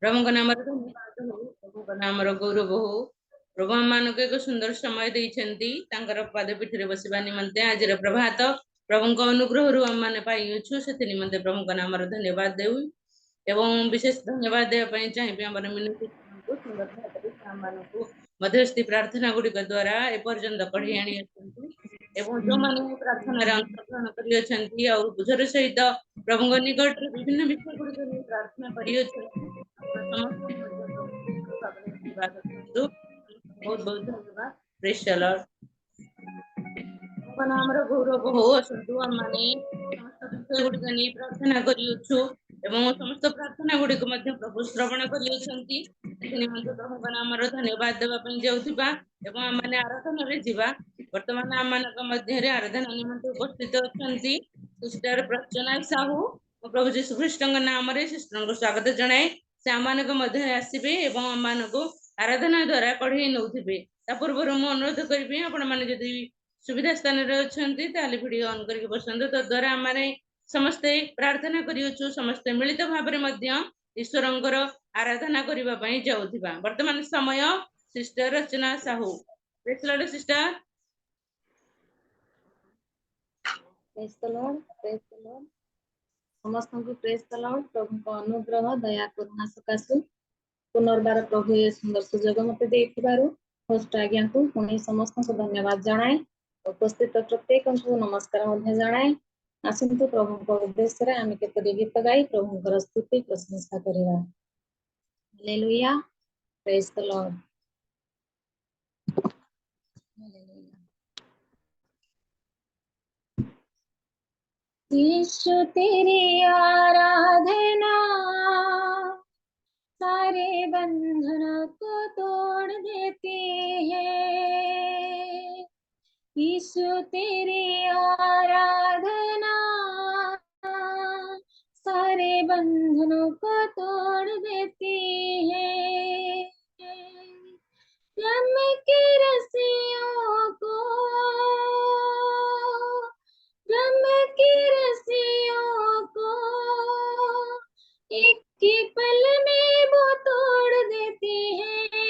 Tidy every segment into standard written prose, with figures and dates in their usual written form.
प्रभु का नाम धन्यवाद हो, प्रभु का नाम गौरव हो। प्रभु आम मानक एक सुंदर समय देइछंती तांकर पादपीठ रे बसिबा निमंते आज प्रभात प्रभु अनुग्रह रु आम माने पाइछु से निमंते प्रभु का नाम धन्यवाद देउ एवं विशेष धन्यवाद देवा पई चाहिबे हमर मिनति को सुंदर भाବରେ आम मानक मध्यस्थी प्रार्थना गुड़िक द्वारा ए पर्यंत कढ़ी आनी अछंती एवं जो माने प्रार्थना रे अंशग्रहण करि अछंती और बुझर सहित प्रभु निकट रे विभिन्न विषय गुड़िक नै प्रार्थना करि अछंती समस्त आशीर्वाद करंतु बहुत बहुत धन्यवाद प्रेज द लॉर्ड नाम गौरव हो असंतु आम माने समस्त विषय गुड़िक नै प्रार्थना करि अछु एवं समस्त प्रार्थना गुड़िक मध्य प्रभु श्रवण करि अछंती निमंते प्रभु नाम धन्यवाद देवा पई जाउथिबा एवं आम माने आराधना रे जीवा वर्तमान आम मानक मध्य रे आराधना निमंते उपस्थित अछंती सिस्टर प्रचना साहू प्रभु जीशु ख्रीष्ट नाम रे सिस्टर को स्वागत जणाए से आम मानक मध्य आसीबे एवं आम मानक आराधना द्वारा कढ़ई नौथिबे ता पूर्व मु अनुरोध करिबे आपण माने जदि सुविधा स्थान रे अछंती ताले वीडियो ऑन करके बसंत तो द्वारा आम माने समस्ते प्रार्थना करियो समस्ते मिलित भाव में मध्य ईश्वरंकर आराधना करबा पई जाउथिबा वर्तमान समय sister Rachna Sahu praise Lord sister praise the Lord praise the Lord समस्त को प्रेज द लॉर्ड प्रभु को अनुग्रह दया करुणा सकाशु पुनर्बार प्रभु ये सुंदर सुजोग मते देथिबारु होस्ट आज्ञा को पुणी समस्त को धन्यवाद जणाए उपस्थित प्रत्येक को नमस्कार मध्य जणाए आसंतु प्रभु को उद्देश्य रे आमे केतरी गीत गाई प्रभु को स्तुति प्रशंसा करिवा hallelujah praise the Lord hallelujah Yeshu तेरी आराधना सारे बंधन को तोड़ देती है यीशु तेरी आराधना सारे बंधनों को तोड़ देती है गम के रस्सियों को गम की रस्सियों को एक ही पल में वो तोड़ देती है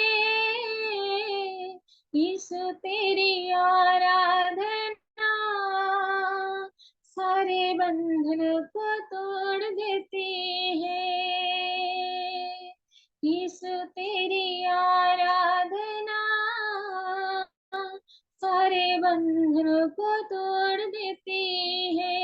यीशु तेरी आराधना सारे बंधन को तोड़ देती है यीशु तेरी आराधना सारे बंधन को तोड़ देती है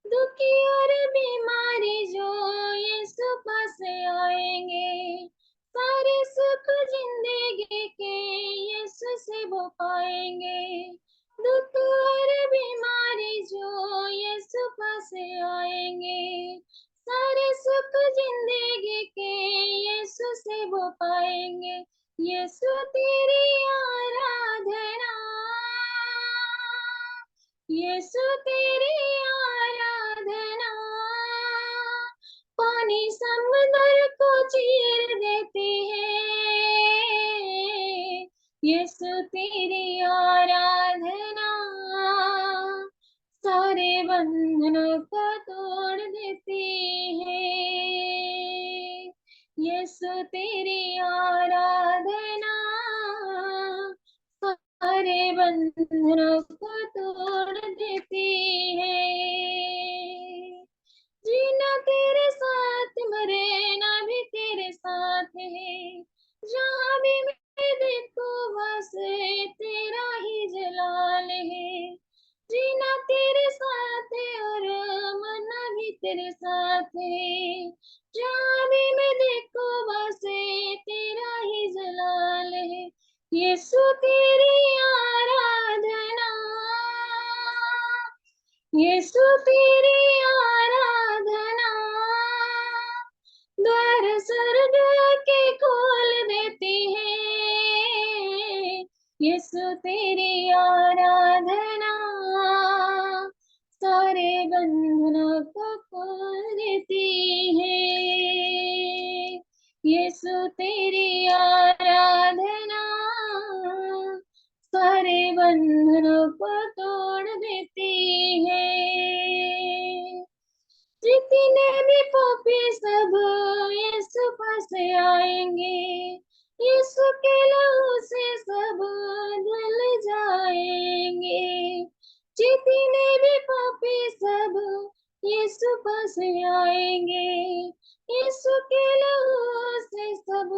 दुखी और बीमारी जो यीशु पास आएंगे सारे सुख जिंदगी के यीशु से वो पाएंगे दुख और बीमारी जो यीशु पास आएंगे सारे सुख जिंदगी के यीशु से वो पाएंगे यीशु तेरी आराधना यीशु तेरी आराधना पानी समुद्र को चीर देती है यीशु तेरी आराधना सारे बंधनों को तोड़ देती है यीशु तेरी आराधना सारे बंधनों को तोड़ देती है जीना तेरे साथ मरना भी तेरे साथ है जहाँ भी मैं देखूं बस तेरा ही जलाल है जीना तेरे साथ है और मरना भी तेरे साथ है जहाँ भी मैं देखूं बस तेरा ही जलाल है यीशु तेरी आराधना यीशु तेरी आराधना द्वार स्वर्ग के खोल देती है यीशु तेरी आराधना सारे बंधनों को खोल देती है यीशु तेरी आराधना सारे बंधनों को तोड़ देती है जितने भी पापी सब यीशु के लहू से सब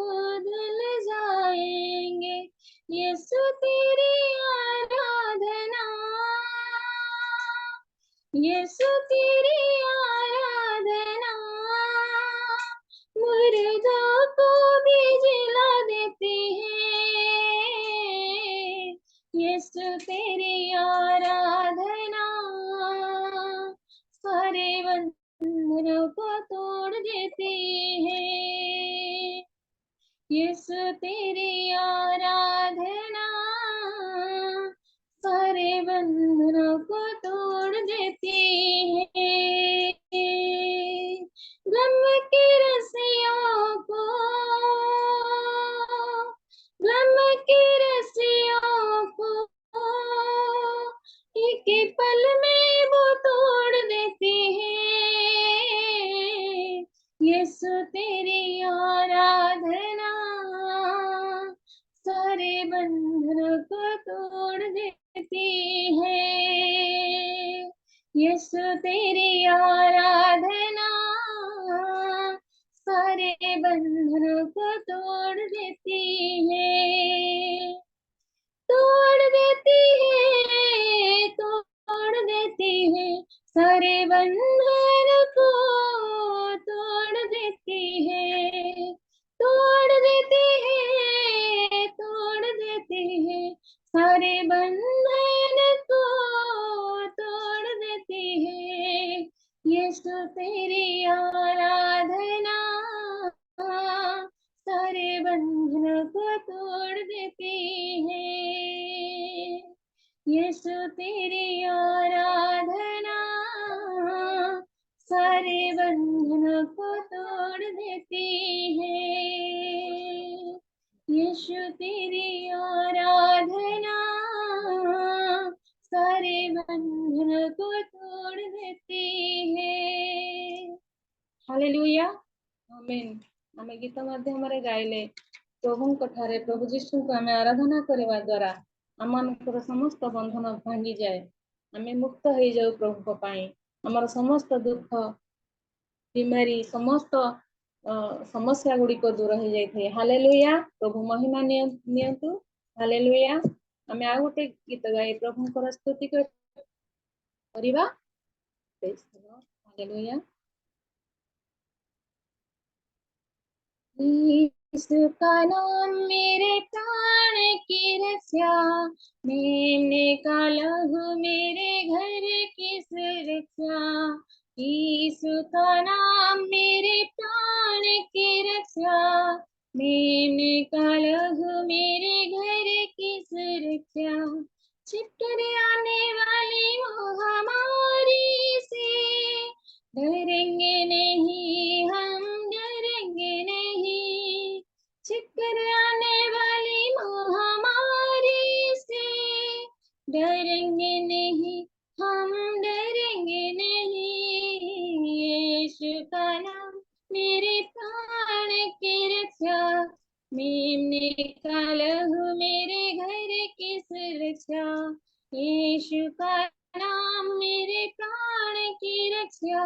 धुल जाएंगे। यीशु तेरी आराधना, यीशु तेरी आराधना मुर्दों को भी जिला देती है। यीशु तेरी आराधना सारे बंधनों को तोड़ देती है। यीशु तेरी आराधना सारे बंधनों को तोड़ देती है। ब्रह्म के रस्सियों को, ब्रह्म के रस्सियों को एक पल में वो तोड़ देती है। यीशु तेरी आराधना सारे बंधनों को तोड़ देती है। यीशु तेरी आराधना सारे बंधनों को तोड़ देती है। तोड़ देती है, तोड़ देती है सारे बंधन को तोड़ देती है। तोड़ देती है, तोड़ देती है सारे बंधन को तोड़ देती है। यीशु तेरी आराधना सारे बंधन को तोड़ देती है। यीशु तेरी आराधना सारे बंधन को तोड़ देती है। यीशु तेरी आराधना सारे बंधन को तोड़ देती है। हालेलुया, आमेन। आमे गीत माध्यम गाइले प्रभु ठारे प्रभु जीशु को आमे आराधना करवा द्वारा आमर समस्त बंधन भांगी जाए, आमे मुक्त हो जाऊ प्रभु पाई। आमर समस्त दुख बीमारी समस्त समस्या गुड़िक दूर हो जाए। हालेलुया, प्रभु महिमा नियंतु। हालेलुया, आमे आ गोटे गीत गाई प्रभु स्तुति करवा। हालेलुया। यीशु का नाम मेरे प्राण की रक्षा, मैंने का लहू मेरे घर की सुरक्षा। यीशु का नाम मेरे प्राण की रक्षा, मैंने का लहू मेरे घर की सुरक्षा। छिपकर आने वाली महामारी से डरेंगे नहीं, हम डरेंगे नहीं। छिपकर आने वाली महामारी से डरेंगे नहीं, हम डरेंगे नहीं। यीशु का नाम मेरे प्राण की रक्षा, मैंने का लहू मेरे घर की सुरक्षा। यीशु का नाम मेरे प्राण की रक्षा,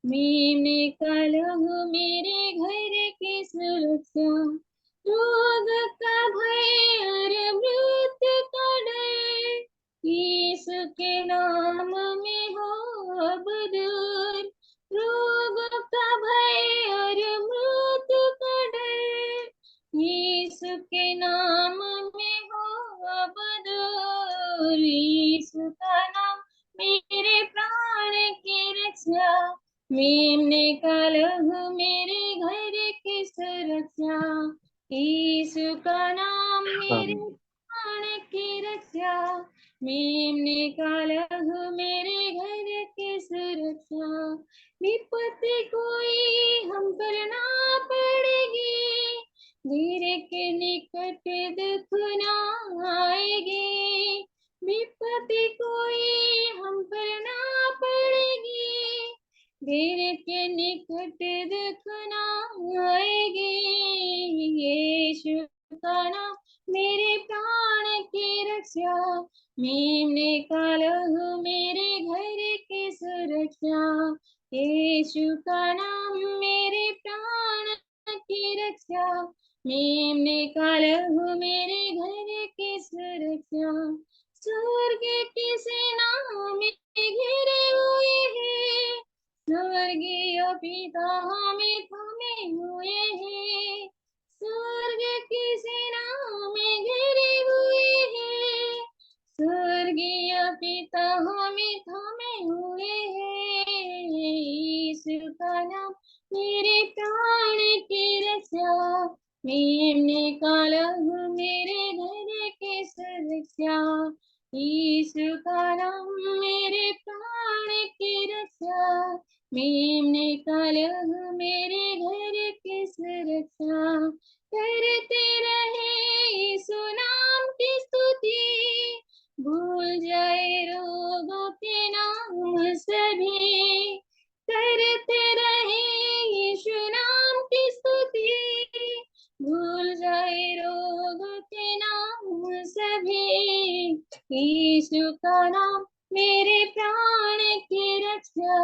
मैंने का लहू मेरे घर की सुरक्षा। रोग का भय और मृत्यु का डर, यीशु के नाम में हो अब दूर। रोग का भय और मृत्यु का डर, यीशु के नाम में हो अब दूर। यीशु का नाम मेरे प्राण की रक्षा, मैंने का लहू मेरे घर की सुरक्षा। यीशु का नाम मेरे प्राण की रक्षा, मैंने का लहू मेरे घर की सुरक्षा। विपत्ति कोई हम पर ना पड़ेगी, धीरे के निकट दुख ना आएगी। विपत्ति कोई हम पर ना पड़ेगी, धीरे के निकट दुख ना आएगी। यीशु का नाम मेरे प्राण की रक्षा, मैंने का लहू मेरे घर की सुरक्षा। यीशु का नाम की रक्षा, मैं निकाला हूँ मेरे घर की सुरक्षा। स्वर्ग की सेना में घिरे हुए हैं, स्वर्गीय पिता हमें थामे हुए हैं। स्वर्ग की सेना में घिरे हुए हैं, स्वर्गीय पिता हमें थामे हुए हैं। यीशु का नाम मेरे प्राण की रक्षा, मैं निकाला हूँ मेरे घर की सुरक्षा। यीशु का नाम मेरे प्राण की रक्षा, मैं निकाला हूँ मेरे घर की सुरक्षा। करते रहे यीशु नाम की स्तुति, भूल जाए रोगों के नाम सभी। करते रहे यीशु नाम की स्तुति, भूल जाए रोगों के नाम सभी। यीशु का नाम मेरे प्राण की रक्षा,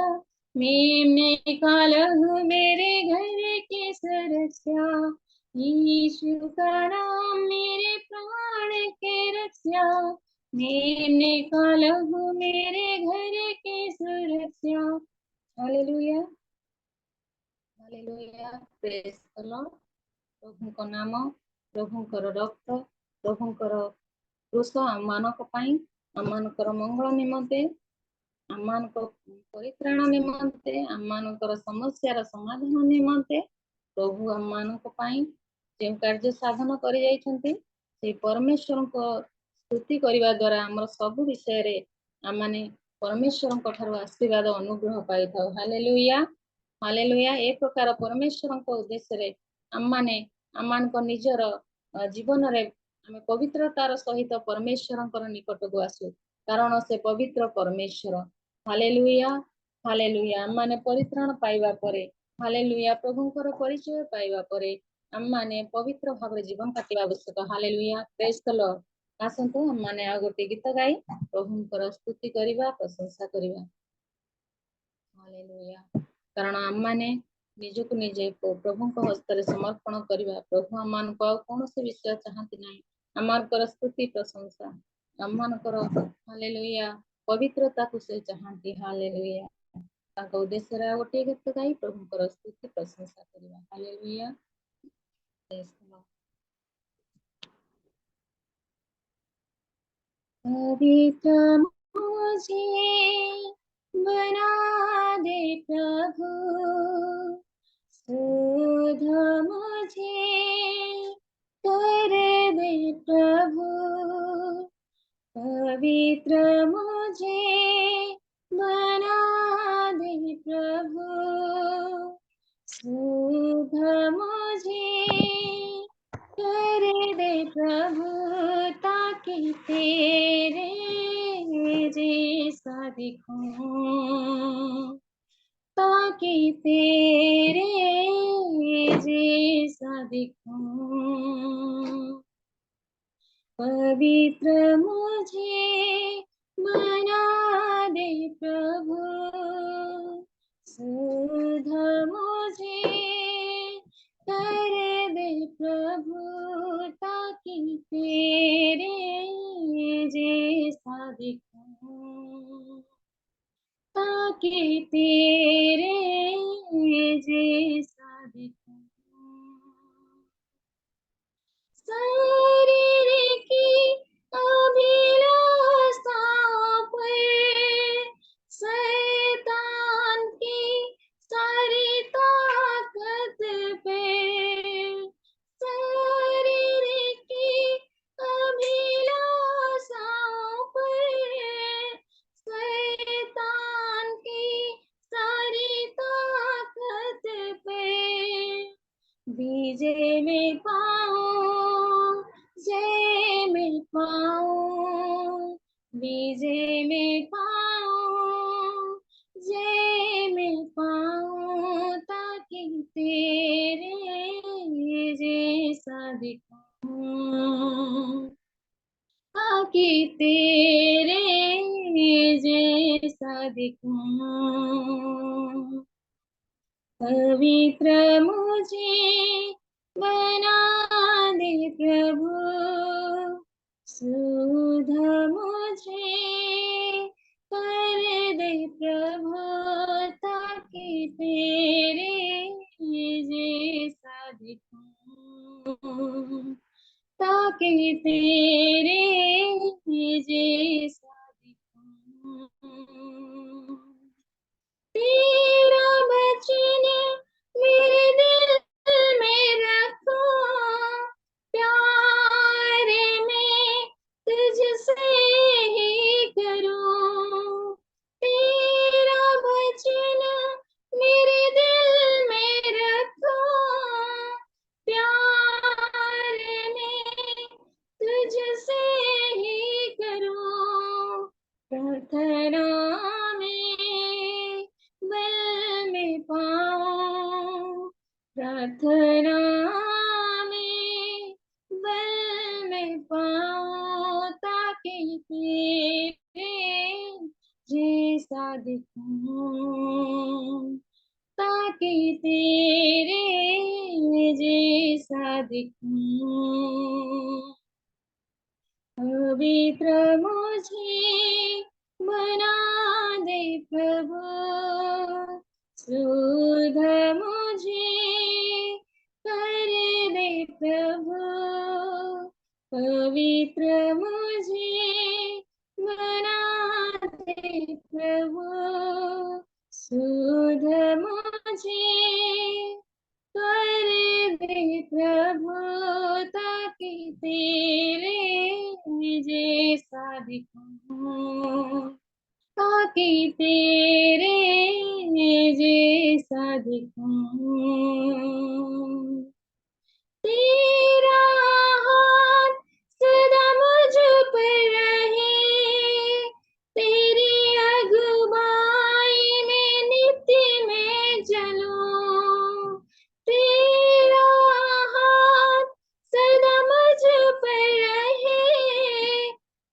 मैं निकाला हूँ मेरे घर की सुरक्षा। यीशु का नाम मेरे प्राण की रक्षा, मैं निकाला हूँ मेरे घर की सुरक्षा। Hallelujah, hallelujah, praise the Lord. प्रभुଙ୍କ नाम, प्रभुଙ୍କର ରକ୍ତ, ପ୍ରଭୁଙ୍କର କୃଷ ଆମମାନଙ୍କ ପାଇଁ, ଆମମାନଙ୍କର ମଙ୍ଗଳ ନିମନ୍ତେ, ଆମମାନଙ୍କ ପରିତ୍ରାଣ ନିମନ୍ତେ, ଆମମାନଙ୍କର ସମସ୍ୟାର ସମାଧାନ ନିମନ୍ତେ ପ୍ରଭୁ ଆମମାନଙ୍କ ପାଇଁ ଯେଉଁ କାର୍ଯ୍ୟ ସାଧନ କରି ଯାଇଛନ୍ତି, ସେଇ ପରମେଶ୍ୱରଙ୍କ ସ୍ତୁତି କରିବା ଦ୍ୱାରା ଆମର ସବୁ ବିଷୟରେ ଆମମାନେ ପରମେଶ୍ୱରଙ୍କ ଠାରୁ ଆଶୀର୍ବାଦ ଅନୁଗ୍ରହ ପାଇଥାଉ। Hallelujah, hallelujah. ଏ ପ୍ରକାର ପରମେଶ୍ୱରଙ୍କ ଉଦ୍ଦେଶ୍ୟରେ ଆମମାନେ ଆମମାନଙ୍କ ନିଜର ଜୀବନରେ ଆମେ ପବିତ୍ରତାର ସହିତ ପରମେଶ୍ୱରଙ୍କର ନିକଟକୁ ଆସୁ, କାରଣ ସେ ପବିତ୍ର ପରମେଶ୍ୱର। Hallelujah, hallelujah. ଆମମାନେ ପରିତ୍ରାଣ ପାଇବା ପରେ, ହାଲେଲୁୟା, ପ୍ରଭୁଙ୍କର ପରିଚୟ ପାଇବା ପରେ ଆମମାନେ ପବିତ୍ର ଭାବରେ ଜୀବନ କାଟିବା ଆବଶ୍ୟକ। ହାଲେଲୁୟା, ପ୍ରେଜ୍ ଦ ଲର୍ଡ। ଆସନ୍ତୁ ଆମମାନେ ଆଉ ଗୋଟେ ଗୀତ ଗାଇ ପ୍ରଭୁଙ୍କର ସ୍ତୁତି କରିବା, ପ୍ରଶଂସା କରିବା। ହାଲେଲୁୟା। କାରଣ ଆମମାନେ ନିଜକୁ ନିଜେ ପ୍ରଭୁଙ୍କ ହସ୍ତରେ ସମର୍ପଣ କରିବା। ପ୍ରଭୁ ଆମମାନଙ୍କୁ ଆଉ କୌଣସି ବିଷୟ ଚାହାନ୍ତି ନାହିଁ, ଆମମାନଙ୍କର ସ୍ତୁତି ପ୍ରଶଂସା, ଆମମାନଙ୍କର ହାଲେଲୁୟା ପବିତ୍ରତାକୁ ସେ ଚାହାନ୍ତି। ହାଲେଲୁୟା। ତାଙ୍କ ଉଦ୍ଦେଶ୍ୟରେ ଆଉ ଗୋଟିଏ ଗୀତ ଗାଇ ପ୍ରଭୁଙ୍କର ସ୍ତୁତି ପ୍ରଶଂସା କରିବା। ହାଲେଲୁୟା। पवित्र मुझे बना दे प्रभु, शुद्ध मुझे कर दे प्रभु। पवित्र मुझे बना दे प्रभु, शुद्ध मुझे कर दे प्रभु, ताकि तेरे जैसा दिखूं, ताकि तेरे जैसा दिखूं। पवित्र मुझे बना दे प्रभु, शुद्ध मुझे कर दे प्रभु, ताकि तेरे जैसा दिखूं, ताकि तेरे जैसा दिखूं। शरीर की अभिलाषाओं पर शैतान की सारी ताकत पे, शरीर की अभिलाषाओं पर शैतान की सारी ताकत पे विजय में पाऊं, जय में पाऊं, विजय में पाऊं, जय में पाऊं, ताकि तेरे जैसा दिखूं, ताकि तेरे जैसा दिखूं। पवित्र मुझे बना दे प्रभु सुध मुझे, कर दे प्रभु ताकि तेरे जैसा दिखूं, ताकि तेरे जैसा दिखूं। तेरा वचन मेरे दिल में रखो, प्यार में तुझसे ही करूं। तेरा वचन मेरे दिल में रखो, प्यार में तुझसे ही करूं। प्रार्थना में बल में पाऊं, प्रार्थना में बल में पाऊं, ताकि तेरे जैसा दिखूं, ताकि तेरे जैसा दिखूं। पवित्र मुझे बना दे प्रभु, शुद्ध मुझे कर दे प्रभु। पवित्र मुझे बना दे प्रभु, शुद्ध मुझे कर दे प्रभु, ताकि तेरे जैसा दिखूं, ताकि तेरे जैसा दिखूं। तेरा हाथ सदा मुझ पर रहे, तेरी अगुवाई में नित्य में चलूं। तेरा हाथ सदा मुझ पर रहे,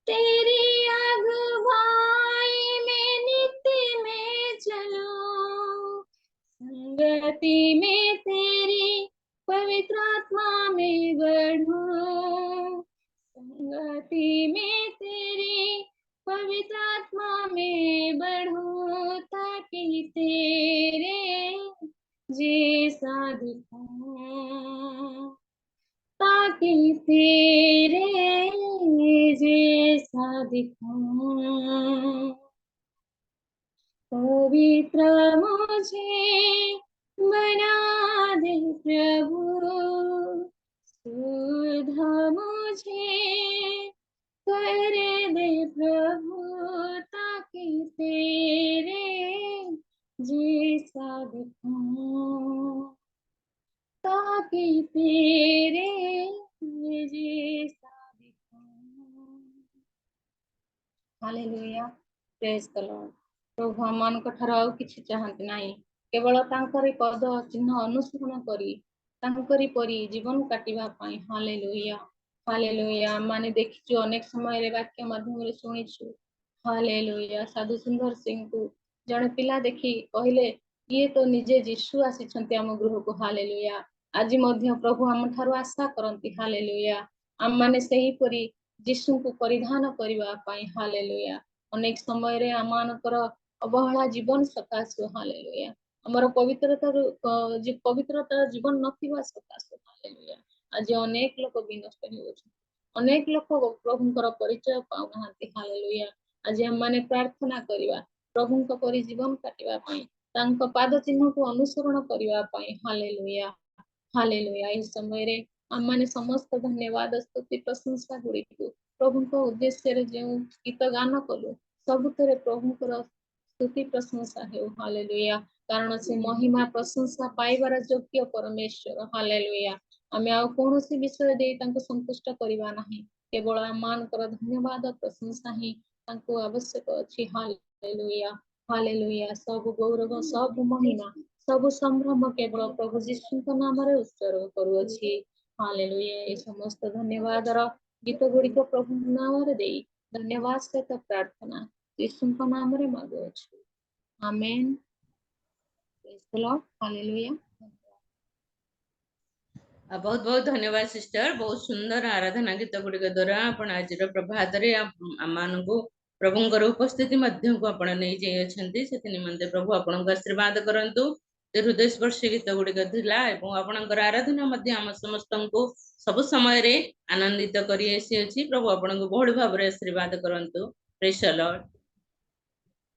तेरी अगुवाई में नित्य में चलूं। संगति में तेरी पवित्र आत्मा में बढ़ूं, संगति में तेरी पवित्र आत्मा में बढ़ूं, ताकि तेरे जैसा दिखूं, ताकि तेरे जैसा दिखूं। पवित्र मुझे बना दे प्रभु, शुद्ध मुझे कर दे प्रभु, ताकि तेरे जैसा दिखूं, ताकि तेरे जैसा दिखूं। Hallelujah, praise the Lord. प्रभु हमମାନଙ୍କ ଠାରୁ ଆଉ କିଛି ଚାହାନ୍ତି ନାହିଁ, କେବଳ ତାଙ୍କରି ପଦ ଚିହ୍ନ ଅନୁସରଣ କରି ତାଙ୍କରି ପରି ଜୀବନ କାଟିବା ପାଇଁ। Hallelujah, hallelujah. ମାନେ ଦେଖିଛୁ, ଅନେକ ସମୟରେ ବାକ୍ୟ ମାଧ୍ୟମରେ ଶୁଣିଛୁ। ହାଲେଲୁୟା। ସାଧୁ ସୁନ୍ଦର ସିଂଙ୍କୁ ଜଣେ ପିଲା ଦେଖି କହିଲେ, ଇଏ ତ ନିଜେ ଯୀଶୁ ଆସିଛନ୍ତି ଆମ ଗୃହକୁ। ହାଲେଲୁୟା। ଆଜି ମଧ୍ୟ ପ୍ରଭୁ ଆମ ଠାରୁ ଆଶା କରନ୍ତି। ହାଲେଲୁୟା। ଆମମାନେ ସେହିପରି ଯୀଶୁଙ୍କୁ ପରିଧାନ କରିବା ପାଇଁ। ହାଲେଲୁୟା। ଅନେକ ସମୟରେ ଆମମାନଙ୍କର ଅବହେଳା ଜୀବନ ସକାଶୁ। ହାଲେଲୁୟା। ଆମର ପବିତ୍ରତା ଜୀବନ ନଥିବା ସକାଶୁ। ହାଲେଲୁୟା। ଆଜି ଅନେକ ଲୋକ ବିନଷ୍ଟ ହେଉଛନ୍ତି, ଅନେକ ଲୋକ ପ୍ରଭୁଙ୍କର ପରିଚୟ ପାଉନାହାନ୍ତି। ହାଲେଲୁୟା। ଆଜି ଆମମାନେ ପ୍ରାର୍ଥନା କରିବା ପ୍ରଭୁଙ୍କ ପରି ଜୀବନ କାଟିବା ପାଇଁ, ତାଙ୍କ ପାଦ ଚିହ୍ନକୁ ଅନୁସରଣ କରିବା ପାଇଁ। Hallelujah, hallelujah. ଏହି ସମୟରେ ଆମମାନେ ସମସ୍ତ ଧନ୍ୟବାଦ, ସ୍ତୁତି, ପ୍ରଶଂସା ଗୁଡ଼ିକୁ ପ୍ରଭୁଙ୍କ ଉଦ୍ଦେଶ୍ୟରେ ଯେଉଁ ଗୀତ ଗାନ କଲୁ, ସବୁଥିରେ ପ୍ରଭୁଙ୍କର ସ୍ତୁତି ପ୍ରଶଂସା ହେଉ। ହାଲେଲୁୟା। କାରଣ ସେ ମହିମା ପ୍ରଶଂସା ପାଇବାର ଯୋଗ୍ୟ ପରମେଶ୍ୱର। ହାଲେଲୁୟା। ଆମେ ଆଉ କୌଣସି ବିଷୟ ଦେଇ ତାଙ୍କୁ ସନ୍ତୁଷ୍ଟ କରିବା ନାହିଁ, କେବଳ ଆମମାନଙ୍କର ଧନ୍ୟବାଦ ପ୍ରଶଂସା ହିଁ ତାଙ୍କୁ ଆବଶ୍ୟକ ଅଛି। Hallelujah, hallelujah. ସବୁ ଗୌରବ, ସବୁ ମହିମା, ସବୁ ସମ୍ଭ୍ରମ କେବଳ ପ୍ରଭୁ ଯୀଶୁଙ୍କ ନାମରେ ଉତ୍ସର୍ଗ କରୁଅଛି। ହାଲେଲୁୟା। ଏ ସମସ୍ତ ଧନ୍ୟବାଦର ଗୀତ ଗୁଡ଼ିକ ପ୍ରଭୁଙ୍କ ନାମରେ ଦେଇ ଧନ୍ୟବାଦ ସହିତ ପ୍ରାର୍ଥନା ଯୀଶୁଙ୍କ ନାମରେ ମାଗୁଅଛୁ। ଆମେନ୍। ପ୍ରେଜ୍ ଦ ଲର୍ଡ। ହାଲେଲୁୟା। बहुत बहुत धन्यवाद सिस्टर। बहुत सुंदर आराधना गीत गुड़िक द्वारा आपण आज प्रभात को प्रभुंकर उपस्थिति मध्य को आपण नहीं जाइछंती से निमंते प्रभु आपण को आशीर्वाद करंतु। हृदय स्पर्शी गीत गुड़िक थिला एवं आपणकर आराधना मध्य आम समस्त को सब समय रे आनंदित करी आसी अछि। प्रभु आपण को बहुल भाव रे आशीर्वाद करंतु। Praise the Lord.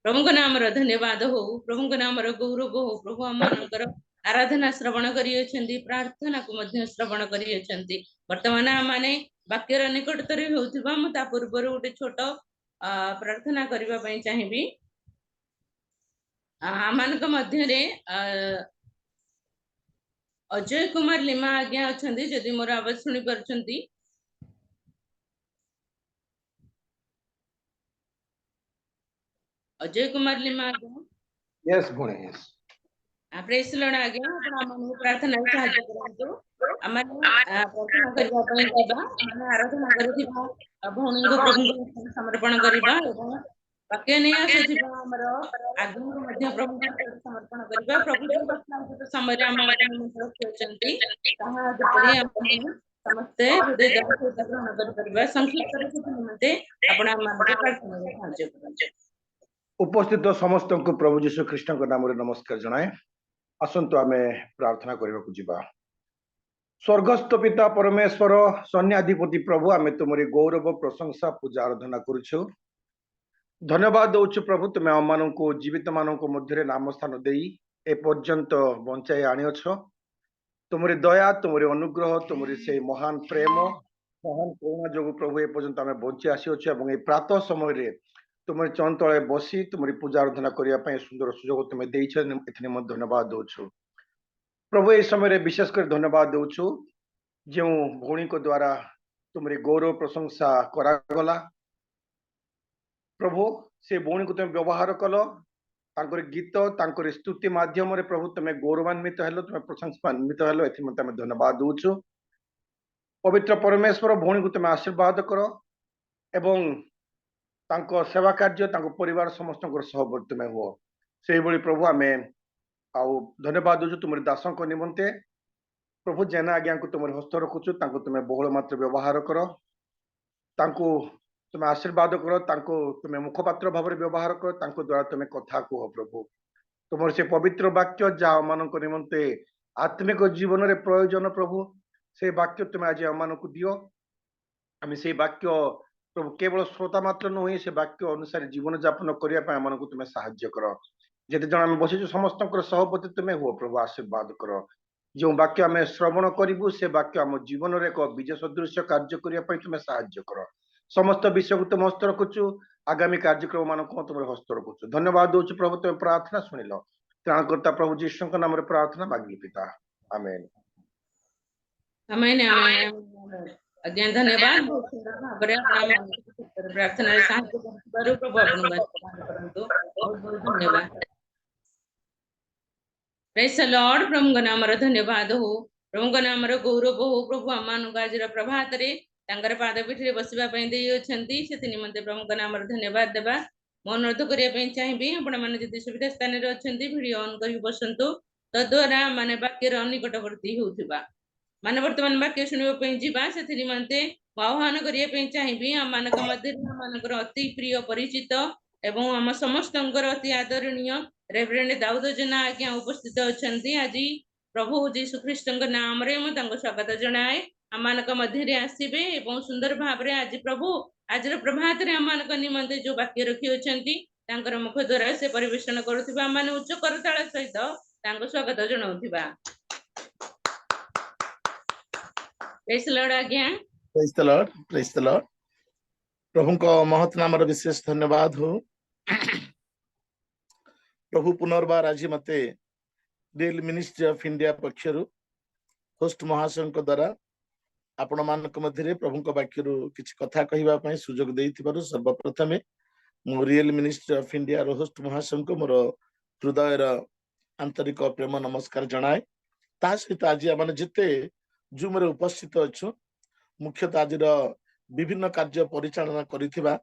प्रभु को नाम रो धन्यवाद हो, प्रभु को नाम रो गौरव हो। प्रभु आमनकर आराधना श्रवण करियछंती, प्रार्थना को मध्य श्रवण करियछंती। वर्तमान माने वाक्यर निकटतरी होउथिबा म ता पूर्व गोटे छोट प्रार्थना करबा पई चाहिबी। आमानक मध्य रे अजय कुमार लिमा आज्ञा अछंती, जदि मोर आवाज सुनि परछंती। अजय कुमार लिमा आज्ञा। यस गुणे यस। प्रेज लॉर्ड आज्ञा आपण आमन प्रार्थना सहाय्य करंतु। आमन प्रार्थना करबा पई जिबा, आमन आराधना करथिबा भौणी को प्रभु को समर्पण करबा एवं वाक्य नै आसुथिबा हमर आगम को मध्य प्रभु को समर्पण करबा। प्रभु जो वर्तमान समय रे आमन को निमंत्रण करचंती ताहा जपरि आमन समस्त हृदय से ग्रहण कर परबा। संक्षिप्त रे निमंते आपण आमन प्रार्थना सहाय्य करंतु। उपस्थित समस्त को प्रभु जीशु कृष्ण को नाम रे नमस्कार जनाए। आसंतु आमे प्रार्थना करबा को जिबा। स्वर्गस्थ पिता परमेश्वर सैन्याधिपति प्रभु आमे तुमरी गौरव प्रशंसा पूजा आराधना करूछु। धन्यवाद दउछु प्रभु, तुमे हम को जीवित मानन को मध्य नाम स्थान देई ए पर्यंत बंचाई आनियछ। तुमरी दया, तुमरी अनुग्रह, तुमरी से महान प्रेम, महान करुणा जोगु प्रभु ए पर्यंत आमे बंची आसीअछु एवं ए प्रातः समय रे तुमरी चरण तले बसी तुमरी पूजा आराधना करिया पय सुंदर सुजोग तुमे देइछ। एथने म धन्यवाद दउछु प्रभु। ए समय रे विशेष कर धन्यवाद दउछु जो भौणी को द्वारा तुमरी गौरव प्रशंसा करा गला प्रभु। से भौणी को तुम व्यवहार कल, तांकर गीत तांकर स्तुति माध्यम रे प्रभु तुम गौरवान्वित हेलो, तुम प्रशंसान्वित हेलो। एथि मते हम धन्यवाद दउछु। पवित्र परमेश्वर भौणी को तुम आशीर्वाद करो एवं तांको सेवा कार्य तांको परिवार समस्त सहवर्ती तुम हो से भली प्रभु। आमे आउ धन्यवाद दउछु तुमरी दासों को निमंते प्रभु। जेना आज्ञा को तुम हस्त रखुछु, तांको तुम बहुल मात्र व्यवहार करो, तांको तुम आशीर्वाद करो, तांको तुम मुखपात्र भाव व्यवहार करो, तांको द्वारा तुम कथा कह प्रभु। तुम से पवित्र वाक्य जहाँ मान निमंते आत्मिक जीवन रे प्रयोजन प्रभु, से वाक्य तुम आज आम को दियो। आम से वाक्य प्रभु केवल श्रोता मात्र नुहे, से वाक्य अनुसार जीवन जापन करने आम को तुम साहाय्य कर। जिते जन आम बस समस्त सहपति तुम्हें हो प्रभु, आशीर्वाद कर। जो वाक्य आम श्रवण करूँ से वाक्य आम जीवन में एक विजय सदृश कार्य करने तुम साहाय्य कर। समस्त विषय को तुम हस्त रखुचु, आगामी कार्यक्रम मान तुम हस्त रखुचु। धन्यवाद दउछु प्रभु, तुम प्रार्थना शुणिल। त्राणकर्ता प्रभु जीशु नाम रे प्रार्थना मांगली पिता, आमेन आमेन आमेन। अज्ञा धन्यवाद। बहुत सुंदर भाव रे आपण प्रार्थना रे सहायता करबारु प्रभु आपण करंतु। बहुत बहुत धन्यवाद। Praise the Lord. प्रभु का नाम रे धन्यवाद हो, प्रभु का नाम रे गौरव हो। प्रभु आमान का आज प्रभात रे तांकर पाद पीठ रे बसिबा पई देई अछंती, सेति निमंते प्रभु का नाम रे धन्यवाद देबा। मन अनुरोध करिया पई चाहिबी आपण माने जदि सुविधा स्थान रे अछंती वीडियो ऑन करि बसंतु, तद्वारा माने वाक्य रे निकटवर्ती होउथिबा। माने वर्तमान वाक्य शुणिबा पई जिबा, सेति निमंते आह्वान करिया पई चाहिबी। हम मानक मध्य मानकर अति प्रिय परिचित एवं आम समस्तंकर अति आदरणीय रेवरेंड दाऊद जना आज्ञा उपस्थित अछंती। आज प्रभु जीशु ख्रीष्ट नाम रे मु तांको स्वागत जणाए। आमानक मध्य रे आसीबे एवं सुंदर भाव रे आज प्रभु आज प्रभात रे आमानक निमंते जो वाक्य रखी अछंती तांकर मुख द्वारा से परिवेषण करूथिबा माने उच्च करताळ सहित तांको स्वागत जणाउथिबा। प्रेज द लॉर्ड आज्ञा। Praise the Lord, praise the Lord. प्रभु को महत नाम रे विशेष धन्यवाद हो। प्रभु पुनर्बार आज मते रियल मिनिस्ट्री ऑफ इंडिया पक्षर होस्ट महाशय द्वारा आपण मानक मध्य प्रभु को वाक्य किछि कथा कहबा पई सुजोग देइथिबारु सर्वप्रथमे मो रियल मिनिस्ट्री ऑफ इंडिया रो होस्ट महाशय को मोर हृदयर आंतरिक प्रेम नमस्कार जणाए। ता सहित आज आम जिते जूम रे उपस्थित अछु, मुख्यतः आज विभिन्न कार्य परिचालना करिथिबा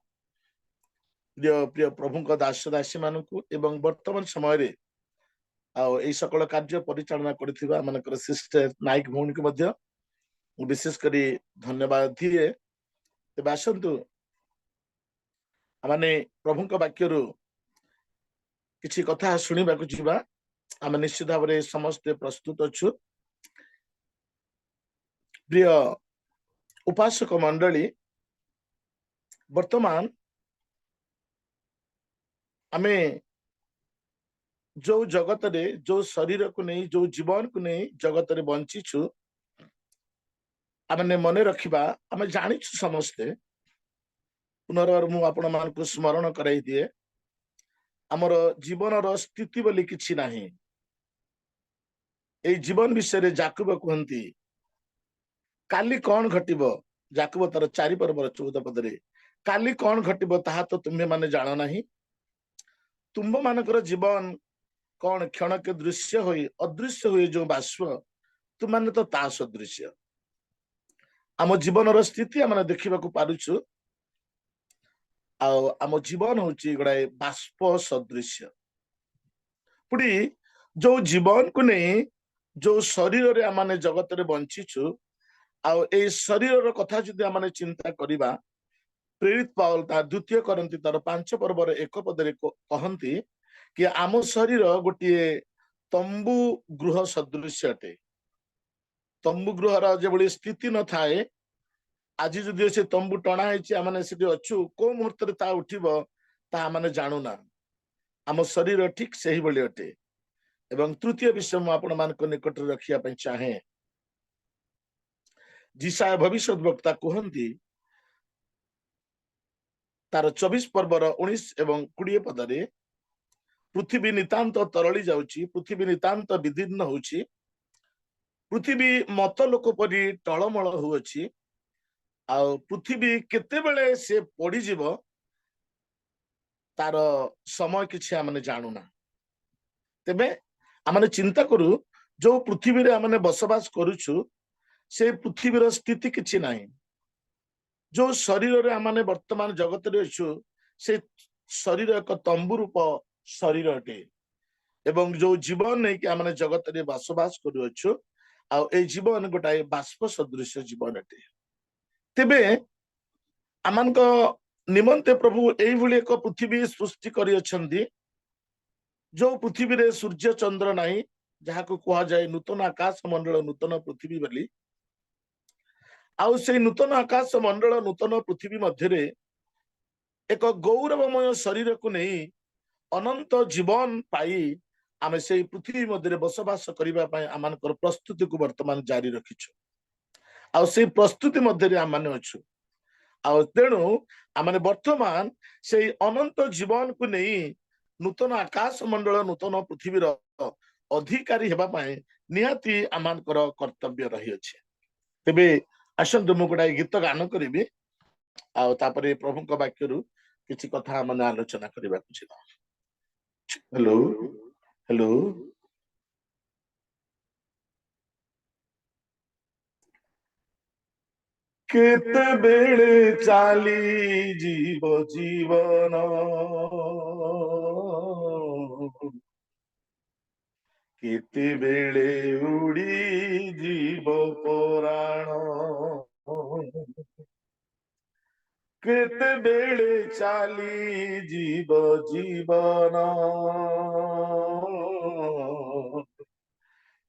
प्रिय प्रभु दास दासी मानकु एवं वर्तमान समय रे आ ए सकल कार्य परिचालना करिथिबा मानकर सिस्टर नाइक भौणी को मध्य विशेष करी धन्यवाद दिए। तेज आसतु आम प्रभु वाक्य किसी कथा शुणा जा आम निश्चित भाव में समस्ते प्रस्तुत अच्छु। प्रिय उपासक मंडली वर्तमान आमे जो जगत रे जो शरीर को नहीं जो जीवन को नहीं जगत रे बंचीछु आमने मन रखिबा आम जानिछु समस्ते। पुनर्बार मु आपण मान को स्मरण कराई दिए आमर जीवन रो स्थिति बोली किछि नाही। ए जीवन विषय रे जाकुब कहंती काली कौन घटिबो जाकुब तार 4 पर्वर 14 पदरे काली कौन घटिबो ताहा तो तुम्हे माने जानो नाही। तुम मानकर जीवन कौन क्षण के दृश्य होई अदृश्य हुए जो बाष्प तुम माने तो ता सदृश्य। आम जीवन रो स्थिति आम देखा पारुछु आम जीवन होची गोटाए बाष्प सदृश्य। पुड़ी जो जीवन को नहीं जो शरीर रे आम जगत रे बंचीछु आउ ए शरीर कथा जदि आम चिंता करिबा प्रेरित पाउल ता द्वितीय करंती तार 5 पर्वर 1 पदरे कहंती कि आम शरीर गोटे तंबू गृह सदृश्य अटे। तंबू गृहर जो स्थिति न थाए आज जदि से तंबू टणा आमने से अच्छु को मुहूर्त ता उठिब ता माने जानूना। आम शरीर ठीक सही भली अटे। एवं तृतीय विषय मु आपण मान को निकट रखिया पई चाहे जिसाय भविष्य वक्ता कहंती तार 24 पर्वर 19 एवं 20 पदरे पृथ्वी नितांत तरली जाउची पृथ्वी नितांत विदीर्ण होउची पृथ्वी मत लोक परी टळमळ होउची आ पृथ्वी केते बेले से पड़ी जीवो तार समय किछि आमने जानूना। तेबे आमने चिंता करू जो पृथ्वी रे आमने बसवास करूछु से पृथ्वी रो स्थिति किछि नाही। जो शरीर रे आमने वर्तमान जगत रे अछु से शरीर एक तंबू रूप शरीर अटे। एवं जो जीवन नहीं कि आमने जगत रे बसवास करूछु आ ए जीवन गोटाए बाष्प सदृश जीवन अटे। तेबे आमान को निमंते प्रभु एई भली एक पृथ्वी सृष्टि करि अछंती जो पृथ्वी रे सूर्य चंद्र नाही जहा को कहा जाए नूतन आकाश मंडल नूतन पृथ्वी बोली। आउ से नूतन आकाश मंडल नूतन पृथ्वी मध्य रे एक गौरवमय शरीर को नहीं अनंत जीवन पाई आमे से पृथ्वी मध्य रे बसवास करिबा पई आमानकर प्रस्तुति को वर्तमान जारी रखिछु। आउ से प्रस्तुति मध्य रे आमाने अछु आउ तेणु आमाने वर्तमान से अनंत जीवन को नहीं नूतन आकाश मंडल नूतन पृथ्वी रो अधिकारी हेबा पई निहाती आमानकर कर्तव्य रही अछि। तेबे आसंतु मु गोटाए गीत गान करिबी आउ तापरे प्रभुक वाक्यरु किछि कथा माने आलोचना करिबा कुछि। हेलो हेलो केते बेले चाली जीव जीवन केते बेले उड़ी जीव पुराण केते बेले चाली जीव जीवन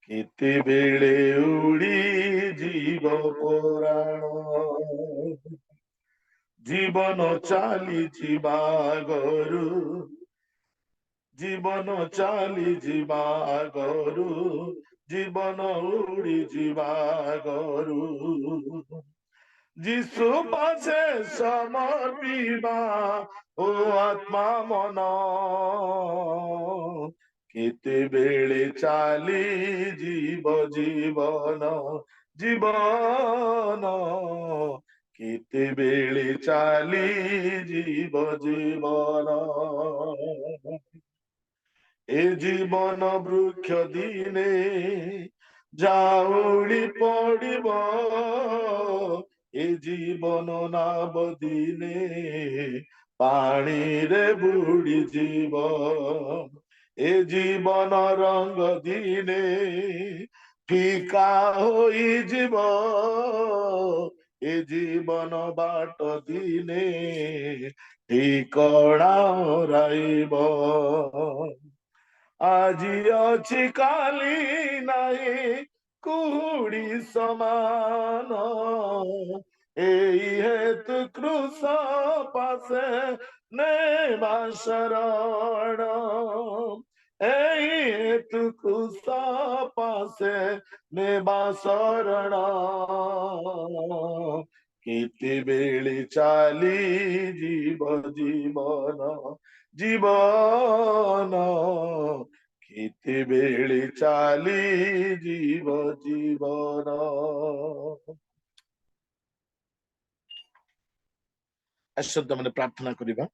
केते बेले उड़ी जीव पुराण जीवन चाली जीवा गरु जीवन चाली जीवा गरु जीवन उड़ी जीवा गरु जिसु पासे समर्पिबा ओ आत्मा मन केते बेले चाली जीव जीवन जीवन केते बेले चाली जीव जीवन ए जीवन वृक्ष दिने जाऊली पड़िब ए जीवन नाब दिने पानी रे बुड़ी जीव ए जीवन रंग दिने ফিকা হইଯିବ ଏ ଜୀବନ ବାଟ ଦିନେ ଠିକଣା ହରାଇବ ଆଜି ଅଛି କାଲି ନାହିଁ କୁହୁଡ଼ି ସମାନ এই হেতু ক্রুশ পাশে নেবা শরণ এই হেতু ক্রুশ পাশে নেবা শরণ কেতে বেড়ে চালি জীব জীবন জীবন কেতে বেড়ে চালি জীব জীবন ଆସନ୍ତୁ ମାନେ ପ୍ରାର୍ଥନା କରିବା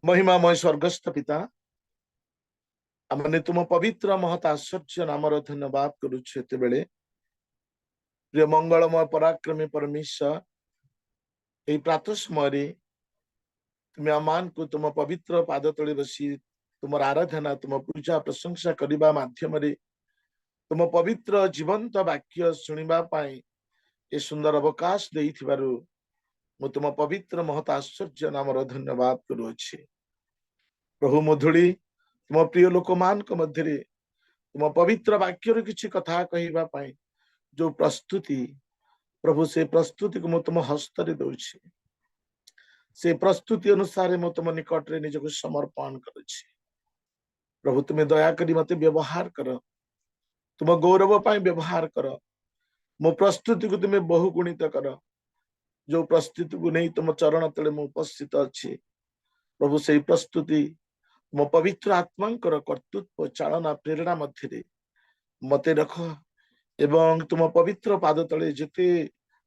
ମହିମାମୟ ସ୍ୱର୍ଗସ୍ଥ ପିତା ଆମେ ତୁମ ପବିତ୍ର ମହତ ଆଶ୍ଚର୍ଯ୍ୟ ନାମର ଧନ୍ୟବାଦ କରୁଛୁ ଏତେବେଳେ ପ୍ରିୟ ମଙ୍ଗଳମୟ ପରାକ୍ରମୀ ପରମେଶ୍ୱର ଏହି ପ୍ରାତଃ ସମୟରେ ତୁମେ ଆମମାନଙ୍କୁ ତୁମ ପବିତ୍ର ପାଦ ତଳେ ବସି ତୁମର ଆରାଧନା ତୁମ ପୂଜା ପ୍ରଶଂସା କରିବା ମାଧ୍ୟମରେ ତୁମ ପବିତ୍ର ଜୀବନ୍ତ ବାକ୍ୟ ଶୁଣିବା ପାଇଁ ଏ ସୁନ୍ଦର ଅବକାଶ ଦେଇଥିବାରୁ ମୁଁ ତୁମ ପବିତ୍ର ମହତ ଆଶ୍ଚର୍ଯ୍ୟ ନାମର ଧନ୍ୟବାଦ କରୁଅଛି ପ୍ରଭୁ ମଧୁଳି ତୁମ ପ୍ରିୟ ଲୋକମାନଙ୍କ ମଧ୍ୟରେ ତୁମ ପବିତ୍ର ବାକ୍ୟର କିଛି କଥା କହିବା ପାଇଁ ଯୋଉ ପ୍ରସ୍ତୁତି ପ୍ରଭୁ ସେ ପ୍ରସ୍ତୁତିକୁ ମୁଁ ତୁମ ହସ୍ତରେ ଦଉଛି ସେ ପ୍ରସ୍ତୁତି ଅନୁସାରେ ମୁଁ ତୁମ ନିକଟରେ ନିଜକୁ ସମର୍ପଣ କରୁଛି ପ୍ରଭୁ ତୁମେ ଦୟାକରି ମତେ ବ୍ୟବହାର କର ତୁମ ଗୌରବ ପାଇଁ ବ୍ୟବହାର କର ମୋ ପ୍ରସ୍ତୁତିକୁ ତୁମେ ବହୁ ଗୁଣିତ କର जो प्रस्तुति को नहीं तुम चरण तले मु उपस्थित अच्छी प्रभु से प्रस्तुति मो पवित्र आत्मांकर कर्तृत्व चालना प्रेरणा मध्य मते रख एवं तुम पवित्र पाद तले जेते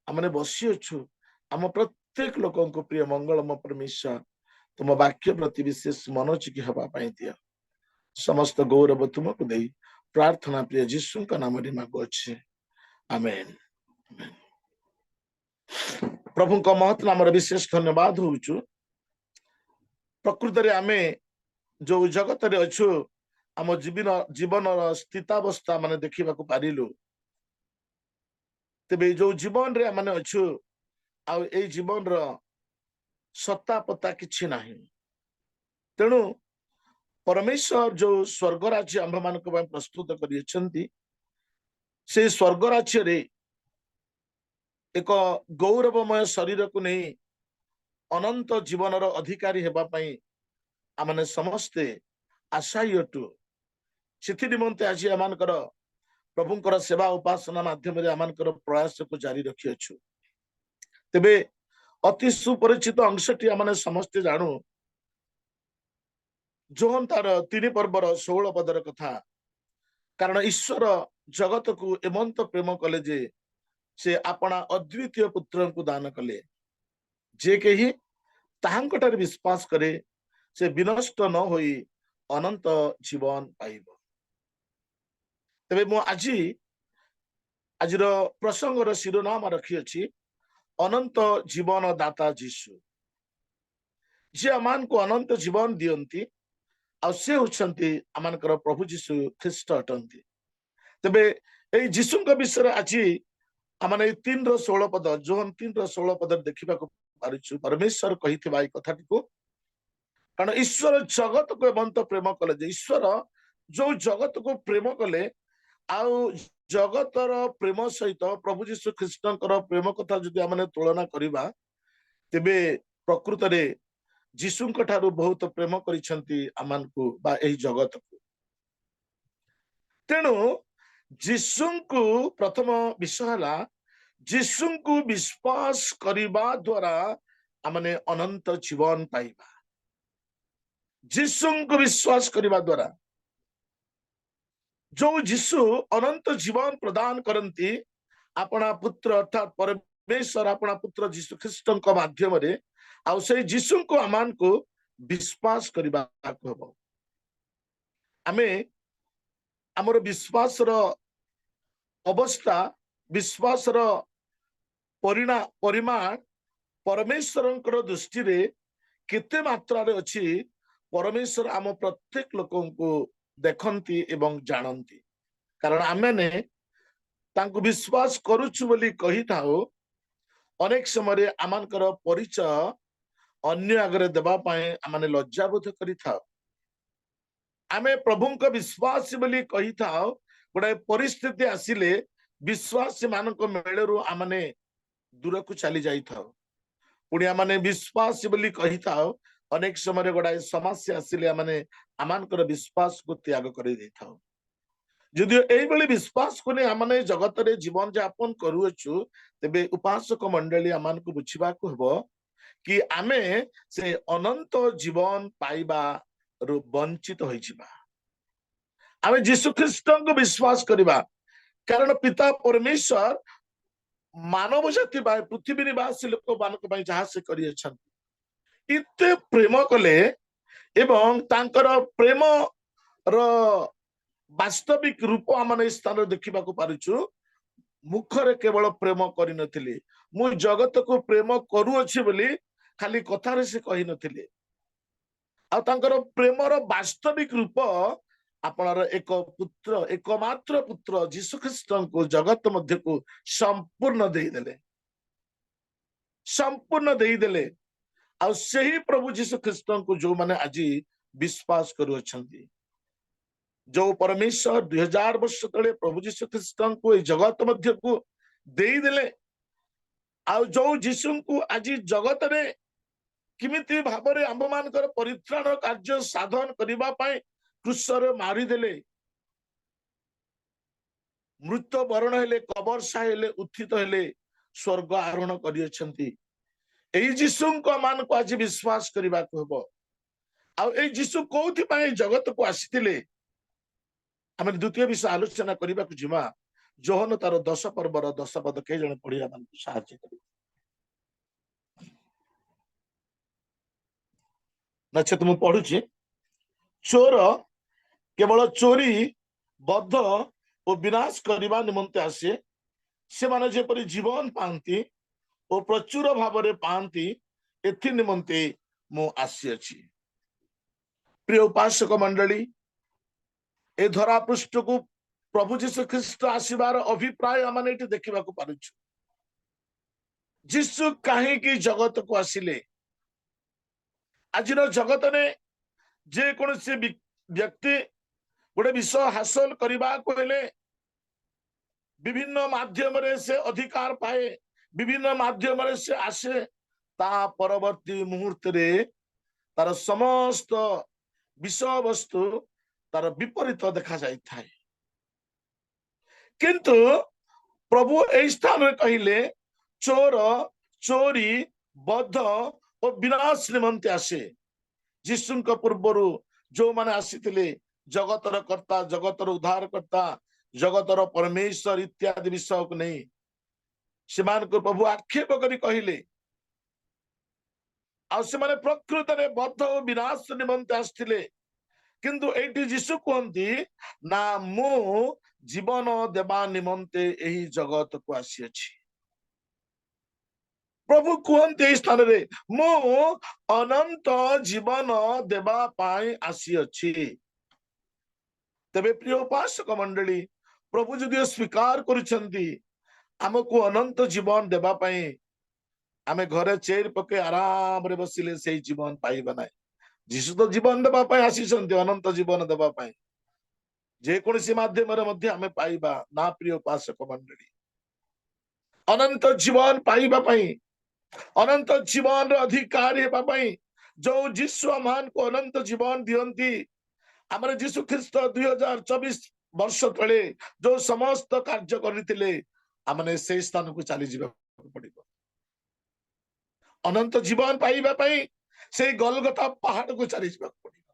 आमने बसी अच्छु आम प्रत्येक लोकों को प्रिय मंगलम परमेश्वर तुम वाक्य प्रति विशेष मनोचिकी हवा पाई दिया समस्त गौरव तुमको दे प्रार्थना प्रिय जीशु का नाम रे मागु अछि आमेन प्रभु को महत नाम विशेष धन्यवाद होउछु प्रकृत रे आमे जो जगत रे अछु आम जीवन स्थितावस्था माने देखिबा को पारिलु तबे जो जीवन रे माने अछु आ ए जीवन रो सत्ता पता किछि नाही तेनु परमेश्वर जो स्वर्ग राज्य आम मानक प्रस्तुत करियछंती से स्वर्ग राज्य रे एक गौरवमय शरीर को नहीं अनंत जीवन अधिकारी हेबा पई आमने समस्ते आशायी अटु सिथि निमंते आज आमानकर प्रभुंकर सेवा उपासना माध्यम आमानकर प्रयास को जारी रखी अछु तेबे अति सुपरिचित अंशटी आमने समस्ते जानू जोहन तार 3 पर्वर 16 पदर कथा कारण ईश्वर जगत को एमंत प्रेम कले जे से अपना अद्वितीय पुत्र को दान कले जे कही ताहांकटार विश्वास करे से विनष्ट न होई अनंत जीवन पाइबो तबे मो आजिर प्रसंगर शिरोनाम रखी अछि अनंत जीवन दाता जीशु जे अमान को अनंत जीवन दियंती आ से होछंती अमानकर प्रभु जीशु ख्रीष्ट अटंती तबे ए जीशुଙ୍କ विषय आजि आमने 3:16 पद जोहन 3:16 पद देखिबा को पारिछु परमेश्वर कहिथिबा ए कथाटी को कारण ईश्वर जगत को एवंत प्रेम कले जे ईश्वर जो जगत को प्रेम कले आउ जगतर प्रेम सहित प्रभु जीशु ख्रीष्टकर प्रेम कथा जदि आमने तुलना करिबा तेबे प्रकृत रे जीशुଙ୍କ ठारू बहुत प्रेम करिसंती आमान को बा एही जगत को तेनु जीशुଙ୍କୁ प्रथम विषय हला जीशुଙ୍କୁ विश्वास करिबा द्वारा आमने अनंत जीवन पाइबा जीशुଙ୍କୁ विश्वास करिबा द्वारा जो जीशु अनंत जीवन प्रदान करंती अपना पुत्र अर्थात परमेश्वर अपना पुत्र जीशु ख्रीष्टଙ୍କ माध्यम रे आ से जीशुଙ୍କୁ आमान को विश्वास करिबा को हबो आमे हमर विश्वास रो अवस्था विश्वास रो परिमाण परमेश्वरंकर दृष्टि रे केते मात्रा रे अछि परमेश्वर आम प्रत्येक लोकन को देखंती एवं जानंती କାରଣ ଆମେ ତାଙ୍କୁ ବିଶ୍ୱାସ କରୁଛୁ ବୋଲି କହିଥାଉ, ଅନେକ ସମୟରେ ଆମଙ୍କର ପରିଚୟ ଅନ୍ୟ ଆଗରେ ଦେବା ପାଇଁ ଆମେ ଲଜ୍ଜାବୋଧ କରିଥାଉ। ଆମେ ପ୍ରଭୁଙ୍କ ବିଶ୍ୱାସୀ ବୋଲି କହିଥାଉ, ଗୋଟାଏ ପରିସ୍ଥିତି ଆସିଲେ ବିଶ୍ୱାସୀ ମାନଙ୍କ ମେଳରୁ ଆମେ ଦୂରକୁ ଚାଲି ଯାଇଥାଉ। ପୁଣି ଆମେ ବିଶ୍ୱାସୀ ବୋଲି କହିଥାଉ, ଅନେକ ସମୟରେ ଗୋଟାଏ ସମସ୍ୟା ଆସିଲେ ଆମେ ଆମଙ୍କର ବିଶ୍ୱାସକୁ ତ୍ୟାଗ କରିଦେଇଥାଉ। ଯଦିଓ এইଭଳି ବିଶ୍ୱାସକୁ ନେଇ ଆମେ ଜଗତରେ ଜୀବନ ଯାପନ କରୁଅଛୁ, ତେବେ ଉପାସକ ମଣ୍ଡଳୀ ଆମକୁ ବୁଝିବାକୁ ହେବ କି ଆମେ ସେ ଅନନ୍ତ ଜୀବନ ପାଇବାରୁ ବଞ୍ଚିତ ହୋଇଯିବା। ଆମେ ଯୀଶୁ ଖ୍ରୀଷ୍ଟଙ୍କୁ ବିଶ୍ୱାସ କରିବା, କାରଣ ପିତା ପରମେଶ୍ୱର ମାନବ ଜାତି ପାଇଁ, ପୃଥିବୀ ନିବାସୀ ଲୋକମାନଙ୍କ ପାଇଁ ଯାହା ସେ କରିଅଛନ୍ତି, ଏତେ ପ୍ରେମ କଲେ ଏବଂ ତାଙ୍କର ପ୍ରେମର ବାସ୍ତବିକ ରୂପ ଆମେ ଏ ସ୍ଥାନରେ ଦେଖିବାକୁ ପାରୁଛୁ। ମୁଖରେ କେବଳ ପ୍ରେମ କରିନଥିଲେ, ମୁଁ ଜଗତକୁ ପ୍ରେମ କରୁଅଛି ବୋଲି ଖାଲି କଥାରେ ସେ କହିନଥିଲେ, ଆଉ ତାଙ୍କର ପ୍ରେମର ବାସ୍ତବିକ ରୂପ ଆପଣର ଏକ ପୁତ୍ର, ଏକମାତ୍ର ପୁତ୍ର ଯୀଶୁ ଖ୍ରୀଷ୍ଟଙ୍କୁ ଜଗତ ମଧ୍ୟକୁ ସମ୍ପୂର୍ଣ୍ଣ ଦେଇଦେଲେ, ସମ୍ପୂର୍ଣ୍ଣ ଦେଇଦେଲେ। ଆଉ ସେହି ପ୍ରଭୁ ଯୀଶୁ ଖ୍ରୀଷ୍ଟଙ୍କୁ ଯୋଉମାନେ ଆଜି ବିଶ୍ୱାସ କରୁଅଛନ୍ତି, ଯୋଉ ପରମେଶ୍ୱର 2000 ବର୍ଷ ତଳେ ପ୍ରଭୁ ଯୀଶୁ ଖ୍ରୀଷ୍ଟଙ୍କୁ ଏଇ ଜଗତ ମଧ୍ୟକୁ ଦେଇଦେଲେ, ଆଉ ଯୋଉ ଯୀଶୁଙ୍କୁ ଆଜି ଜଗତରେ କେମିତି ଭାବରେ ଆମ୍ଭମାନଙ୍କର ପରିତ୍ରାଣ କାର୍ଯ୍ୟ ସାଧନ କରିବା ପାଇଁ କ୍ରୁଶରେ ମାରିଦେଲେ, ମୃତ ବରଣ ହେଲେ, କବରସା ହେଲେ, ଉତ୍ଥିତ ହେଲେ, ସ୍ୱର୍ଗ ଆରୋହଣ କରିଅଛନ୍ତି। ଏଇ ଯୀଶୁଙ୍କ ମାନଙ୍କୁ ଆଜି ବିଶ୍ୱାସ କରିବାକୁ ହେବ। ଆଉ ଏଇ ଯୀଶୁ କୋଉଥିପାଇଁ ଜଗତକୁ ଆସିଥିଲେ, ଆମେ ଦ୍ୱିତୀୟ ବିଷୟ ଆଲୋଚନା କରିବାକୁ ଯିବା। ଯୋହନ ତାର 10 ପର୍ବର 10 ପଦ କେହି ଜଣେ ପଢିବା ମାନଙ୍କୁ ସାହାଯ୍ୟ କରିବେ? ନଚେତ ମୁଁ ପଢୁଛି। ଚୋର କେବଳ ଚୋରି, ବଧ ଓ ବିନାଶ କରିବା ନିମନ୍ତେ ଆସେ, ସେମାନେ ଯେପରି ଜୀବନ ପାଆନ୍ତି ଓ ପ୍ରଚୁର ଭାବରେ ପାଆନ୍ତି, ଏଥି ନିମନ୍ତେ ମୁଁ ଆସିଅଛି। ପ୍ରିୟ ଉପାସକ ମଣ୍ଡଳୀ, ଏ ଧରା ପୃଷ୍ଠକୁ ପ୍ରଭୁ ଯୀଶୁ ଖ୍ରୀଷ୍ଟ ଆସିବାର ଅଭିପ୍ରାୟ ଆମେ ଏଠି ଦେଖିବାକୁ ପାରୁଛୁ। ଯୀଶୁ କାହିଁକି ଜଗତକୁ ଆସିଲେ? ଆଜିର ଜଗତରେ ଯେକୌଣସି ବ୍ୟକ୍ତି ଗୋଟେ ବିଷୟ ହାସଲ କରିବାକୁ ହେଲେ ବିଭିନ୍ନ ମାଧ୍ୟମରେ ସେ ଅଧିକାର ପାଏ, ବିଭିନ୍ନ ମାଧ୍ୟମରେ ସେ ଆସେ, ତା ପରବର୍ତ୍ତୀ ମୁହୂର୍ତ୍ତରେ ତାର ସମସ୍ତ ବିଷୟବସ୍ତୁ ତାର ବିପରୀତ ଦେଖା ଯାଇଥାଏ। କିନ୍ତୁ ପ୍ରଭୁ ଏହି ସ୍ଥାନରେ କହିଲେ, ଚୋର ଚୋରି, ବଧ ଓ ବିନାଶ ନିମନ୍ତେ ଆସେ। ଯୀଶୁଙ୍କ ପୂର୍ବରୁ ଯୋଉମାନେ ଆସିଥିଲେ, ଜଗତର କର୍ତ୍ତା, ଜଗତର ଉଦ୍ଧାରକର୍ତ୍ତା, ଜଗତର ପରମେଶ୍ୱର ଇତ୍ୟାଦି ବିଷୟକୁ ନେଇ ସେମାନଙ୍କୁ ପ୍ରଭୁ ଆକ୍ଷେପ କରି କହିଲେ, ଆଉ ସେମାନେ ପ୍ରକୃତରେ ବଧ ଓ ବିନାଶ ନିମନ୍ତେ ଆସିଥିଲେ। କିନ୍ତୁ ଏଇଠି ଯୀଶୁ କୁହନ୍ତି, ନା ମୁଁ ଜୀବନ ଦେବା ନିମନ୍ତେ ଏହି ଜଗତକୁ ଆସିଅଛି। ପ୍ରଭୁ କୁହନ୍ତି ଏହି ସ୍ଥାନରେ, ମୁଁ ଅନନ୍ତ ଜୀବନ ଦେବା ପାଇଁ ଆସିଅଛି। ତେବେ ପ୍ରିୟ ଉପାସକ ମଣ୍ଡଳୀ, ପ୍ରଭୁ ଯଦିଓ ସ୍ୱୀକାର କରୁଛନ୍ତି ଆମକୁ ଅନନ୍ତ ଜୀବନ ଦେବା ପାଇଁ, ଆମେ ଘରେ ଚେୟାର ପକେଇ ଆରାମରେ ବସିଲେ ସେଇ ଜୀବନ ପାଇବା ନାହିଁ। ଯୀଶୁ ତ ଜୀବନ ଦେବା ପାଇଁ ଆସିଛନ୍ତି, ଅନନ୍ତ ଜୀବନ ଦେବା ପାଇଁ। ଯେକୌଣସି ମାଧ୍ୟମରେ ମଧ୍ୟ ଆମେ ପାଇବା ନା ପ୍ରିୟ ଉପାସକ ମଣ୍ଡଳୀ? ଅନନ୍ତ ଜୀବନ ପାଇବା ପାଇଁ, ଅନନ୍ତ ଜୀବନର ଅଧିକାରୀ ହେବା ପାଇଁ ଯୋଉ ଯୀଶୁ ଆମମାନଙ୍କୁ ଅନନ୍ତ ଜୀବନ ଦିଅନ୍ତି, ଆମର ଯୀଶୁ ଖ୍ରୀଷ୍ଟ 2024 ବର୍ଷ ତଳେ ଯୋଉ ସମସ୍ତ କାର୍ଯ୍ୟ କରିଥିଲେ, ଆମେ ସେଇ ସ୍ଥାନକୁ ଚାଲି ଯିବାକୁ ପଡିବ। ଅନନ୍ତ ଜୀବନ ପାଇବା ପାଇଁ ସେଇ ଗଲଗତା ପାହାଡକୁ ଚାଲି ଯିବାକୁ ପଡିବ।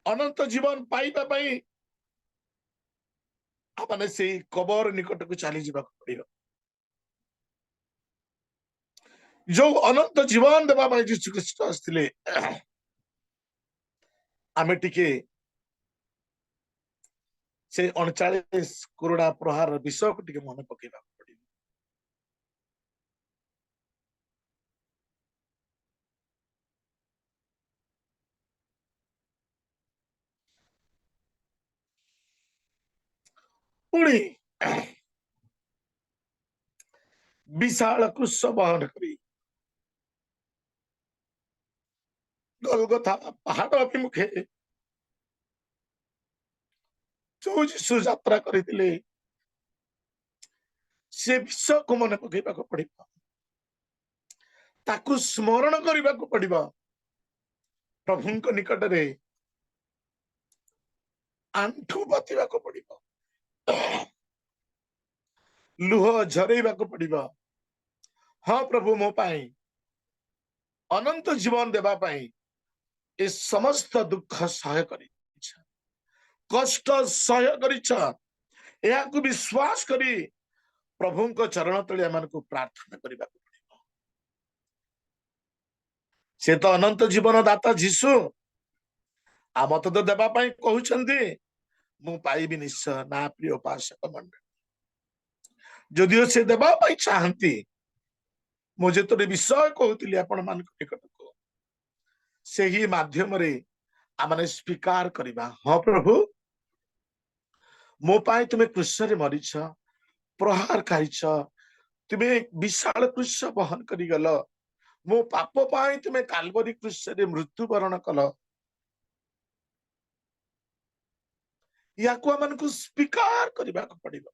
ଅନନ୍ତ ଜୀବନ ପାଇବା ପାଇଁ ଆମେ ସେଇ କବର ନିକଟକୁ ଚାଲି ଯିବାକୁ ପଡିବ। ଯୋଉ ଅନନ୍ତ ଜୀବନ ଦେବା ପାଇଁ ଯୀଶୁ ଖ୍ରୀଷ୍ଟ ଆସିଥିଲେ, ଆମେ ଟିକେ ସେ 39 କୋରଡା ପ୍ରହାର ବିଷୟକୁ ଟିକେ ମନେ ପକେଇବାକୁ ପଡିବ। पुणी विशाल क्रूश बहन करी गलगथा पहाड़ अभिमुखे जो जीशु यात्रा करथिले से विश्व को मन पकेबा को पड़िबा ताकू स्मरण करबा को पड़िबा प्रभुंक निकट रे आंठू बातिबा को पड़िबा लुह झरेबा को पड़िबा हाँ प्रभु मो पाई अनंत जीवन देबा पाई ए समस्त दुख सहाय करी कष्ट सहाय करिछ या को विश्वास करी प्रभुंक चरण तले मन को प्रार्थना करबा को पड़िबा से तो अनंत जीवन दाता जीशु आम तो देबा पाई कहउछंती मु पाइबी निश्चय ना प्रिय उपासक मंडल जदिओ से देबा पाई चाहंती मुझे तो विषय कहती आपण मान निकट को से ही माध्यम रे आमने स्वीकार करबा हाँ प्रभु मो पाई तुम्हें क्रूश रे मरीछ प्रहार खाइछ तुम्हें विशाल क्रूश बहन करी गल मो पाप पाई तुम्हें काल्वरी क्रूश रे मृत्यु वरण कल या को मन को स्वीकार करबा को पड़िबा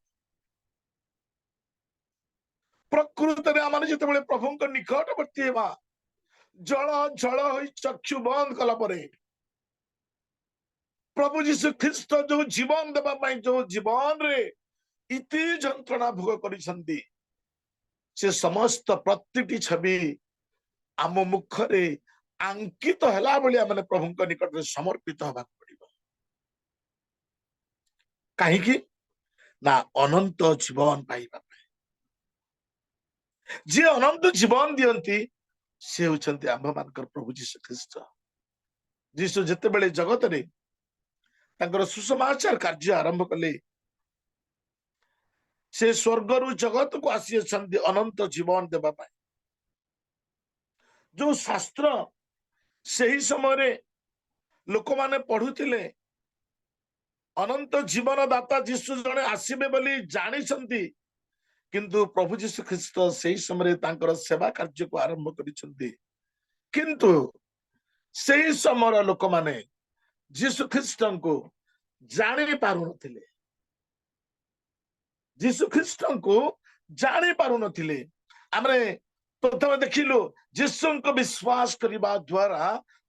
प्रकृत रे आमने जेतेबेले प्रभुंक निकटवर्ती हेबा जल जल होई चक्षु बंद कला परे प्रभु जीशु ख्रीस्ट जो जीवन देबा पाई जो जीवन रे इति जंत्रणा भोग करिसंती से समस्त प्रतिटी छवि आम मुख रे अंकित हला बलिया माने प्रभुंक निकट रे समर्पित होबा पड़िबो काहे कि ना अनंत जीवन पाइबा जे अनंत जीवन दियंती से होचंती आंभ मानकर प्रभु जीशु ख्रीस्ट जीशु जेते बेले जगत रे तांकर सुसमाचार कार्य आरंभ कले से स्वर्ग रु जगत को आसी अछंती अनंत जीवन देबा पाई जो शास्त्र सही समय रे लोक माने पढुतिले अनंत जीवन दाता जीशु जने आसीबे बोली जानिसंती किंतु प्रभु जीशु ख्रीस्ट सही समय तांकर सेवा कार्य को आरंभ करिसंती किंतु सही समय लोक माने जीशु ख्रीस्ट को जानि पारु नथिले जीशु ख्रीस्ट को जानि पारु नथिले हमरे प्रथम देखिलु जीशु को विश्वास करिबा द्वारा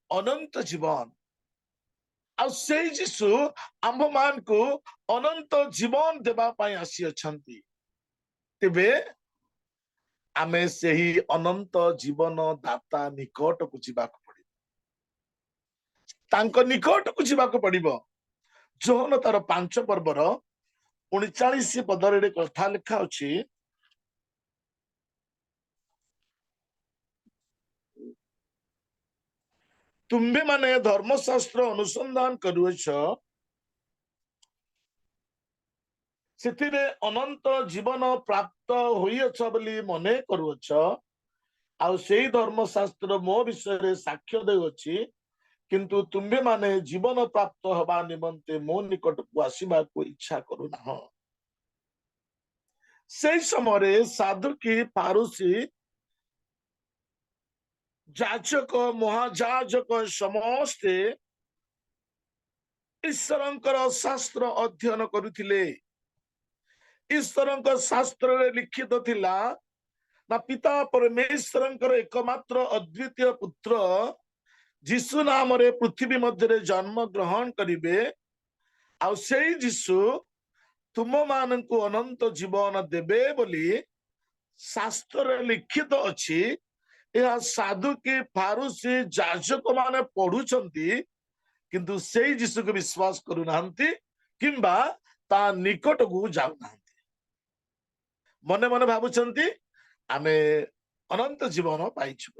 अनंत जीवन आ सही जीशु आंभ मान को अनंत जीवन देबा पाई आसी अछंती तेबे आमे सही अनंत जीवन दाता निकट को जीवाक पड़िबो तांको निकट को जीवाक पड़िबो जोहन तार 5 पर्वर 39 पदर रे कथा लिखा अछि तुम्बे माने धर्मशास्त्र अनुसंधान करुछ सेथिरे अनंत जीवन प्राप्त होइछ बोली मने करुछ आ सेही धर्मशास्त्र मो विषय रे साक्ष्य देउछि किंतु तुम्बे माने जीवन प्राप्त हबा निमंते मो निकट को आसीबा को इच्छा करू ना सेही समय साधु की फारूसी जाचक महाजाजक समस्ते ईश्वरंकर शास्त्र अध्ययन करुथिले ईश्वरंकर शास्त्र रे लिखित थिला ना पिता परमेश्वरंकर एकमात्र अद्वितीय पुत्र जीशु नाम रे पृथ्वी मध्य रे जन्म ग्रहण करिवे आ सेही जीशु तुम मान को अनंत जीवन देबे बोली शास्त्र रे लिखित अछि यह साधु के फारूसी जाजक माने पढ़ुचंती किंतु सेही जीशु को विश्वास करू नाहंती किंबा ता निकट को जाऊ नाहंती मने मने भाबुचंती आमे अनंत जीवन पाइछु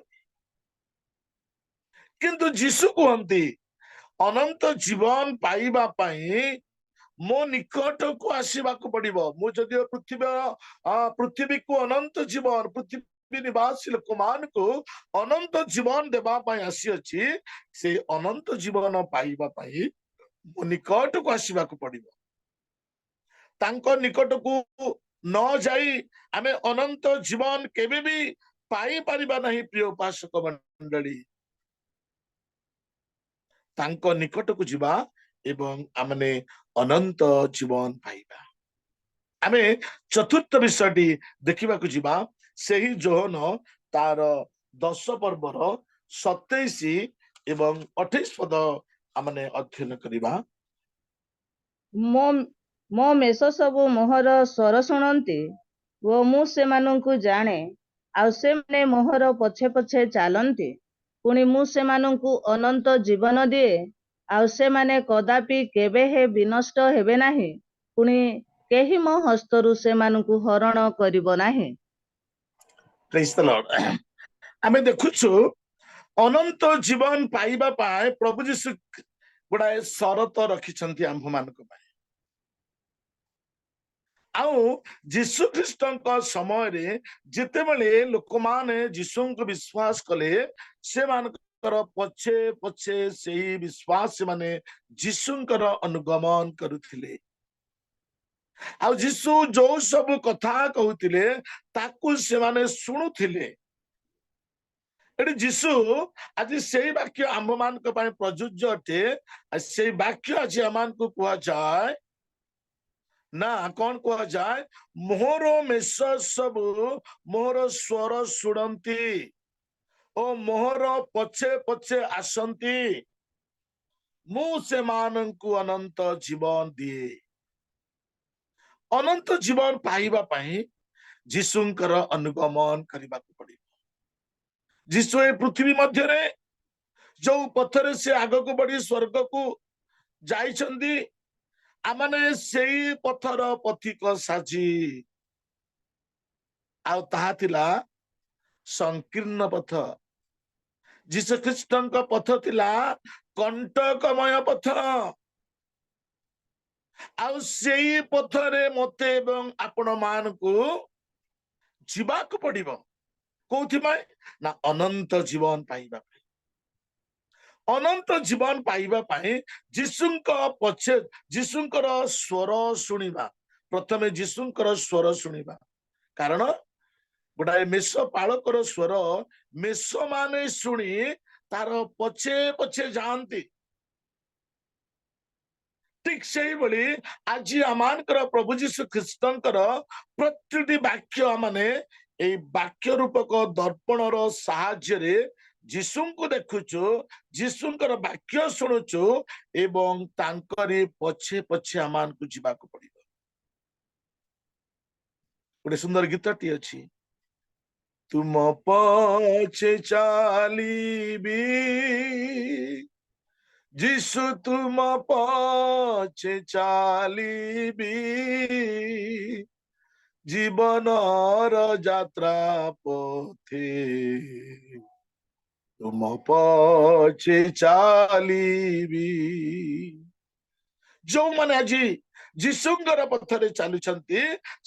किंतु जीशु कहंती अनंत जीवन पाइबा पाई मो निकट को आसीबा को पड़िबो मु जदि पृथ्वी को अनंत जीवन पृथ्वी निवासी लोक मान को अनंत जीवन देबा पाई आसी अछि से अनंत जीवन पाइबा पाई मो निकट को आसीबा को पड़िबो तांको निकटकू न जाई आमे अनंत जीवन केबे भी पाई परिबा नहीं। प्रिय उपासक मंडली तांको निकटकू जीवा एवं आमने अनंत जीवन पाइबा। आमे चतुर्थ विषयटी देखा जीवा सही जोहन तार 10 पर्वर 27 एवं 28 पद आमने अध्ययन करिबा। मो मो मेष सबु मोहर स्वर शुणती वो मु सेमानंकु जाने आउ सेमाने मोहर पछे पछे चालंती पुणी मु सेमानंकु अनंत जीवन दिए आउ सेमाने कदापि केबे हे विनष्ट हेबे नाही पुणी केही मो हस्तरु सेमानंकु हरण करिबो नाही। Praise the Lord. आमे देखुछु अनंत जीवन पाइबा पाए प्रभु जीशु गुडाए शरत रखिछंती आम्भ मानक पाए। आउ जीशु ख्रीष्टଙ୍କ ସମୟରେ ଯେତେବେଳେ ଲୋକମାନେ ଯୀଶୁଙ୍କୁ ବିଶ୍ୱାସ କଲେ ସେମାନଙ୍କର ପଛେ ପଛେ ସେହି ବିଶ୍ୱାସ ମାନେ ଯୀଶୁଙ୍କର ଅନୁଗମନ କରୁଥିଲେ। ଆଉ ଯୀଶୁ ଯୋଉ ସବୁ କଥା କହୁଥିଲେ ତାକୁ ସେମାନେ ଶୁଣୁଥିଲେ। ଏଠି ଯୀଶୁ ଆଜି ସେଇ ବାକ୍ୟ ଆମ୍ଭମାନଙ୍କ ପାଇଁ ପ୍ରଯୁଜ୍ୟ ଅଟେ। ସେଇ ବାକ୍ୟ ଆଜି ଆମମାନଙ୍କୁ କୁହାଯାଏ ନା କଣ କୁହାଯାଏ? ମୋହର ମେଷ ସବୁ ମୋହର ସ୍ୱର ଶୁଣନ୍ତି ଓ ମୋହର ପଛେ ପଛେ ଆସନ୍ତି ମୁଁ ସେମାନଙ୍କୁ ଅନନ୍ତ ଜୀବନ ଦିଏ। ଅନନ୍ତ ଜୀବନ ପାଇବା ପାଇଁ ଯୀଶୁଙ୍କର ଅନୁଗମନ କରିବାକୁ ପଡିବ। ଯୀଶୁ ଏ ପୃଥିବୀ ମଧ୍ୟରେ ଯୋଉ ପଥରେ ସେ ଆଗକୁ ବଢି ସ୍ୱର୍ଗକୁ ଯାଇଛନ୍ତି ଆମମାନେ ସେଇ ପଥର ପଥିକ ସାଜି। ଆଉ ତାହା ଥିଲା ସଂକୀର୍ଣ୍ଣ ପଥ। ଯୀଶୁ ଖ୍ରୀଷ୍ଟଙ୍କ ପଥ ଥିଲା କଣ୍ଟକମୟ ପଥ। ଆଉ ସେଇ ପଥରେ ମତେ ଏବଂ ଆପଣ ମାନଙ୍କୁ ଯିବାକୁ ପଡିବ। କୋଉଥିପାଇଁ? ନା ଅନନ୍ତ ଜୀବନ ପାଇବା ପାଇଁ। ଅନନ୍ତ ଜୀବନ ପାଇବା ପାଇଁ ଯୀଶୁଙ୍କ ପଛେ ଯୀଶୁଙ୍କର ସ୍ୱର ଶୁଣିବା। ପ୍ରଥମେ ଯୀଶୁଙ୍କର ସ୍ୱର ଶୁଣିବା। କାରଣ ଗୋଟାଏ ମେଷ ପାଳକର ସ୍ୱର ମେଷ ମାନେ ଶୁଣି ତାର ପଛେ ପଛେ ଯାଆନ୍ତି। ଠିକ ସେଇଭଳି ଆଜି ଆମମାନଙ୍କର ପ୍ରଭୁ ଯୀଶୁ ଖ୍ରୀଷ୍ଟଙ୍କର ପ୍ରତିଟି ବାକ୍ୟ ମାନେ ଏଇ ବାକ୍ୟ ରୂପକ ଦର୍ପଣର ସାହାଯ୍ୟରେ ଯୀଶୁଙ୍କୁ ଦେଖୁଛୁ, ଯୀଶୁଙ୍କର ବାକ୍ୟ ଶୁଣୁଛୁ ଏବଂ ତାଙ୍କରି ପଛେ ପଛେ ଆମମାନଙ୍କୁ ଯିବାକୁ ପଡିବ। ଗୋଟେ ସୁନ୍ଦର ଗୀତଟି ଅଛି, ତୁମ ପଛେ ଚାଲିବି ଯୀଶୁ ତୁମ ପଛେ ଚାଲିବି ଜୀବନର ଯାତ୍ରା ପଥେ ତୁମ ପଛେ ଚାଲିବି। ଯୋଉମାନେ ଆଜି ଯୀଶୁଙ୍କର ପଥରେ ଚାଲୁଛନ୍ତି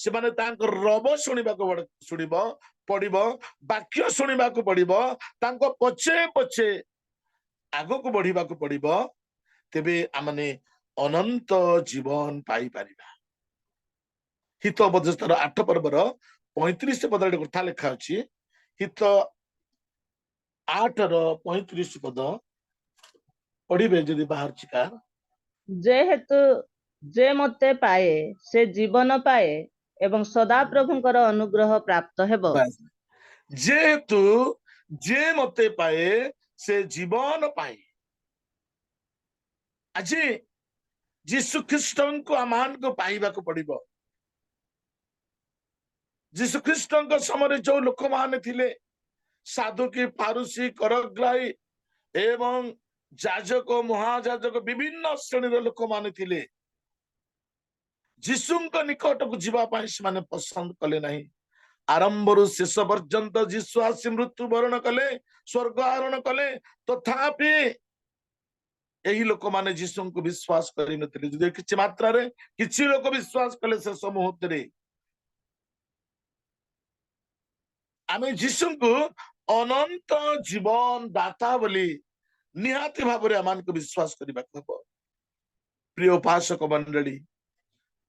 ସେମାନେ ତାଙ୍କର ରବ ଶୁଣିବାକୁ ପଡିବ, ବାକ୍ୟ ଶୁଣିବାକୁ ପଡିବ, ତାଙ୍କ ପଛେ ପଛେ ଆଗକୁ ବଢିବାକୁ ପଡିବ। ତେବେ ଆମମାନେ ଅନନ୍ତ ଜୀବନ ପାଇପାରିବା। ହିତ ଉପଦେଶର 8 ପର୍ବର 35 ପଦରେ କଥା ଲେଖା ଅଛି। ହିତ 8ର 35 ପଦ ପଢିବେ ଯଦି ବାହାରୁଛି କା। ଯେହେତୁ ଯେ ମତେ ପାଏ ସେ ଜୀବନ ପାଏ ଏବଂ ସଦାପ୍ରଭୁଙ୍କର ଅନୁଗ୍ରହ ପ୍ରାପ୍ତ ହେବ। ଯେହେତୁ ଯେ ମତେ ପାଏ ସେ ଜୀବନ ପାଏ। ଆଜି ଯୀଶୁ ଖ୍ରୀଷ୍ଟଙ୍କୁ ଆମମାନଙ୍କୁ ପାଇବାକୁ ପଡିବ। ଯୀଶୁ ଖ୍ରୀଷ୍ଟଙ୍କ ସମୟରେ ଯୋଉ ଲୋକମାନେ ଥିଲେ ସାଧୁକି ଫାରୁସି କରଗ୍ରାହୀ ଏବଂ ଯାଜକ ମହାଯାଜକ ବିଭିନ୍ନ ଶ୍ରେଣୀର ଲୋକମାନେ ଥିଲେ। ଯୀଶୁଙ୍କ ନିକଟକୁ ଯିବା ପାଇଁ ସେମାନେ ପସନ୍ଦ କଲେ ନାହିଁ। ଆରମ୍ଭରୁ ଶେଷ ପର୍ଯ୍ୟନ୍ତ ଯୀଶୁ ଆସି ମୃତ୍ୟୁବରଣ କଲେ, ସ୍ୱର୍ଗ ଆରୋହଣ କଲେ, ତଥାପି ଏହି ଲୋକମାନେ ଯୀଶୁଙ୍କୁ ବିଶ୍ୱାସ କରିନଥିଲେ। ଯଦି କିଛି ମାତ୍ରାରେ କିଛି ଲୋକ ବିଶ୍ୱାସ କଲେ ଶେଷ ମୁହୂର୍ତ୍ତରେ। ଆମେ ଯୀଶୁଙ୍କୁ ଅନନ୍ତ ଜୀବନ ଦାତା ବୋଲି ନିହାତି ଭାବରେ ଆମମାନଙ୍କୁ ବିଶ୍ୱାସ କରିବାକୁ ହେବ। ପ୍ରିୟ ଉପାସକ ମଣ୍ଡଳୀ,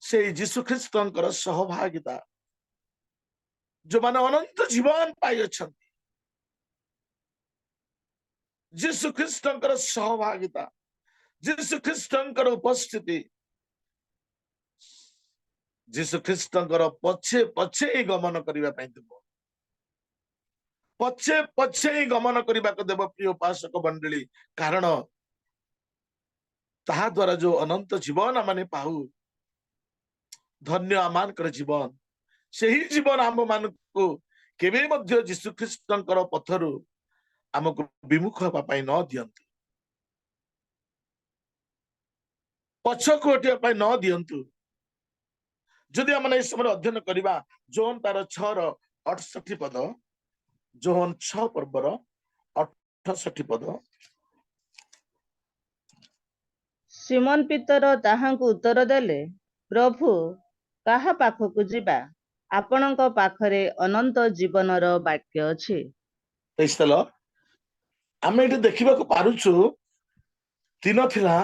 से यीशु ख्रीष्टଙ୍କର सहभागिता जो माने अनंत जीवन पाई अछंती यीशु ख्रीष्टଙ୍କର सहभागिता यीशु ख्रीष्टଙ୍କର उपस्थिति यीशु ख्रीष्टଙ୍କର पछे पछे ही गमन करिवा ପାଇଁ देव पछे पछे ही गमन करिवा को देव प्रिय उपासक मंडली कारण ताहा द्वारा जो अनंत जीवन आम पाऊ धन्य आमानकर जीवन से ही जीवन आम मान को केबे मध्य यीशु ख्रीष्टଙ୍କର पथरु आमको विमुख होबा ପାଇଁ न दियंतु पछको हटिया ପାଇଁ न दियंतु जदि आम इस समय अध्ययन करिबा जोन तार 6 ର 68 पद जोन 6 पर्वर 68 पद सिमोन पीतर ताहांकु उत्तर देले प्रभु काहा पाखकु जिबा आपणଙ୍କ पाखरे अनंत जीवनर वाक्य अछि ऐसल आम ये देखा पारुछु दिन थिला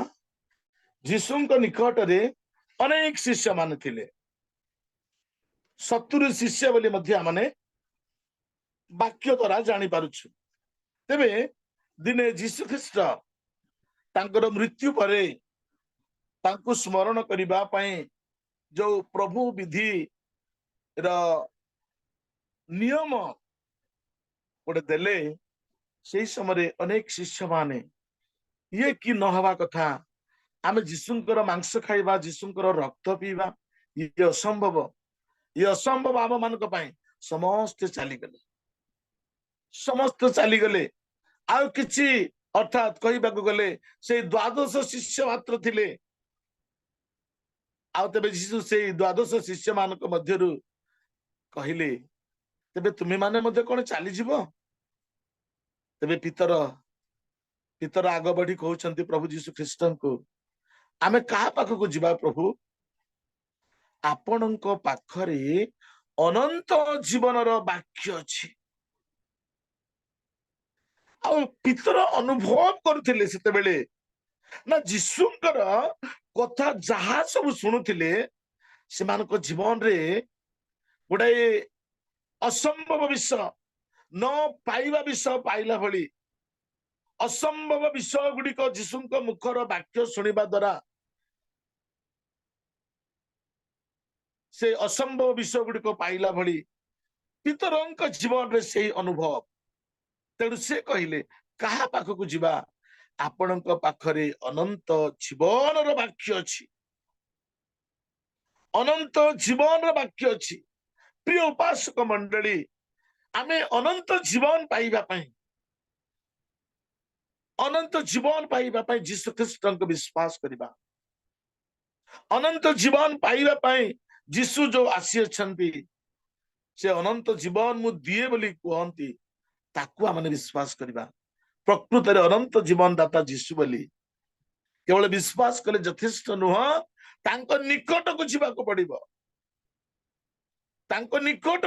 जीशुଙ୍କ निकटरे अनेक शिष्य मान थिले 70 शिष्य बोली मध्य आमने वाक्य द्वारा जानी पारुछु तेबे दिने जीशु ख्रीष्ट तांकर मृत्यु परे तांको स्मरण करिबा पई जो प्रभु विधि र नियम गोटे देले से समय अनेक शिष्य माने ये कि न हवा कथा आम जीशुଙ୍କର मांस खाइबा जीशुଙ୍କର रक्त पीवा ये असंभव आम मानक पई समस्त चली गले आउ किछि अर्थात कहबाक गले से 12 शिष्य मात्र थिले आउ तबे जीशु से 12 शिष्य मानक मध्यरु कहिले तबे तुमे माने मध्य कोन चली जीवो तबे पितर आग बढ़ी कहउछंती प्रभु जीशु ख्रीष्टन को आमे का पाखको जीवा प्रभु आपणଙ୍କ पाखरे अनंत जीवनर वाक्य अछि आ पितर अनुभव करथिले सेते बेले ना जीशुଙ୍କର कथा जहा सब सुनुथिले सेमानको जीवन रे गोटाए असंभव विषय न पाइबा विषय पाइला भली असंभव विषय गुड़िक जीशुଙ୍କ मुखर वाक्य सुनिबा द्वारा से असंभव विषय गुड़िक पाइला भली पितरଙ୍କ जीवन रे से अनुभव तेणु से कहले कहा पाखକୁ ଯିବା आपणଙ୍କ पाखरे अनंत जीवनर वाक्य अछि अनंत जीवनर वाक्य अछि प्रिय उपासक मंडली आमे अनंत जीवन पाइबा पई अनंत जीवन पाइबा पई जीशु ख्रीष्टଙ୍କ विश्वास करिबा अनंत जीवन पाइबा पई जीशु जो आसी अछंती से अनंत जीवन मु दिए बोली कहंती ताकू आमने विश्वास करिबा प्रकृत रे अनंत जीवन दाता जीशु बोली केवल विश्वास कले यथेष्ट नुह तांको निकट को जीवा को पड़िबो तांको निकट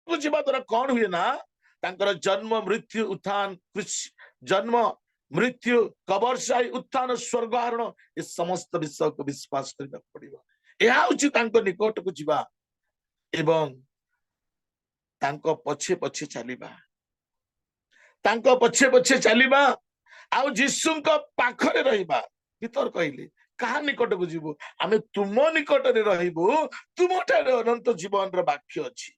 को जीवा द्वारा कौन हुए ना तांकर जन्म मृत्यु उत्थान जन्म मृत्यु कबरशाही उत्थान स्वर्ग आरोहण ये समस्त विषय को विश्वास करबा पड़िबो एहा होची तांको निकट को जीवा एवं तांको पछे पछे चलिबा तांको पछे पछे चलिबा आउ जीशुଙ୍କ पाखरे रहिबा भीतर कहले कहा निकट को जीवो आमे तुम निकट रे रहिबो तुमठारे अनंत जीवन र वाक्य अछि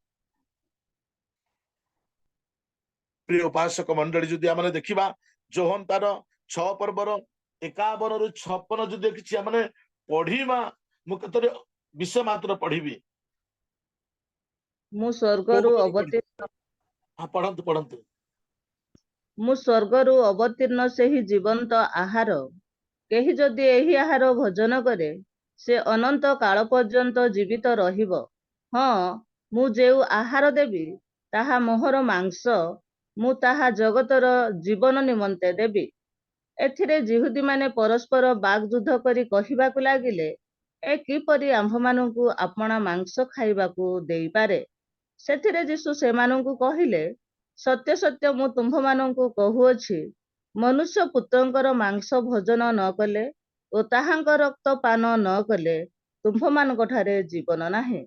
प्रिय उपासक मंडली जदि आमने देखिबा जोहन तार 6 पर्वर 51 रु 56 जदि देखिछि आमने पढिबा मुकतरे विषय मात्र पढिबी मु स्वर्गरु अवतीर्ण हां पढंतु मु स्वर्गरु अवतीर्ण सेही जीवंत आहार केही जदि एही आहार भोजन करे से अनंत काल पर्यंत जीवित रहिबो हाँ मु जेउ आहार देबी ताहा मोहर मांस मु ताहा जगतर जीवन निमंते देबी एथिरे जिहुदी माने परस्पर बागयुद्ध करी कहिबाकु लागिले ए किपरि आम्भमानंकु आपणा मांस खाइबाकु देई पारे सेथिरे जीशु सेमानंकु कहिले सत्य सत्य मु तुम्भमानंकु कहुअछि मनुष्य पुत्रंकर मांस भोजन न कले ओ ताहांक रक्त पान न कले ତୁମ୍ଭମାନଙ୍କ ଠାରେ ଜୀବନ ନାହିଁ।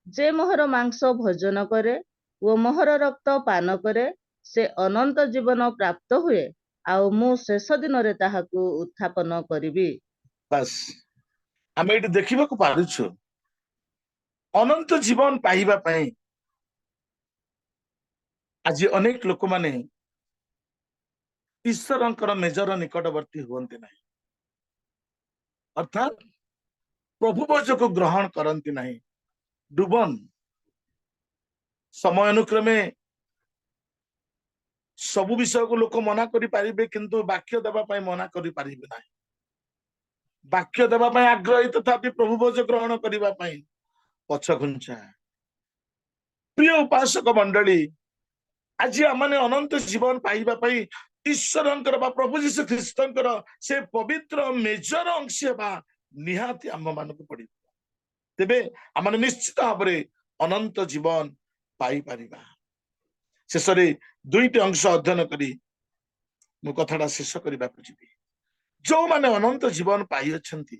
ଯେ ମୋହର ମାଂସ ଭୋଜନ କରେ ଓ ମୋହର ରକ୍ତ ପାନ କରେ ସେ ଅନନ୍ତ ଜୀବନ ପ୍ରାପ୍ତ ହୁଏ, ଆଉ ମୁଁ ଶେଷ ଦିନରେ ତାହାକୁ ଉତ୍ଥାପନ କରିବି। ବାସ୍ ଆମେ ଏଠି ଦେଖିବାକୁ ପାରୁଛୁ ଅନନ୍ତ ଜୀବନ ପାଇବା ପାଇଁ ଆଜି ଅନେକ ଲୋକମାନେ ଈଶ୍ୱରଙ୍କର ନିଜର ନିକଟବର୍ତ୍ତୀ ହୁଅନ୍ତି ନାହିଁ, ଅର୍ଥାତ୍ ପ୍ରଭୁ ବଚନକୁ ଗ୍ରହଣ କରନ୍ତି ନାହିଁ। ଡୁବନ ସମୟ ଅନୁକ୍ରମେ ସବୁ ବିଷୟକୁ ଲୋକ ମନା କରିପାରିବେ, କିନ୍ତୁ ବାକ୍ୟ ଦେବା ପାଇଁ ମନା କରିପାରିବେ ନାହିଁ। ବାକ୍ୟ ଦେବା ପାଇଁ ଆଗ୍ରହୀ, ତଥାପି ପ୍ରଭୁ ବଚନ ଗ୍ରହଣ କରିବା ପାଇଁ ପଛଘୁଞ୍ଚା। ପ୍ରିୟ ଉପାସକ ମଣ୍ଡଳୀ, ଆଜି ଆମମାନେ ଅନନ୍ତ ଜୀବନ ପାଇବା ପାଇଁ ଈଶ୍ୱରଙ୍କର ବା ପ୍ରଭୁ ଯୀଶୁ ଖ୍ରୀଷ୍ଟଙ୍କର ସେ ପବିତ୍ର ମେଜର ଅଂଶ ହେବା ନିହାତି ଆମ ମାନଙ୍କୁ ପଡିବ। ତେବେ ଆମେ ନିଶ୍ଚିତ ଭାବରେ ଅନନ୍ତ ଜୀବନ ପାଇପାରିବା। ଶେଷରେ ଦୁଇଟି ଅଂଶ ଅଧ୍ୟୟନ କରି ମୁଁ କଥାଟା ଶେଷ କରିବାକୁ ଯିବି। ଯୋଉମାନେ ଅନନ୍ତ ଜୀବନ ପାଇଅଛନ୍ତି,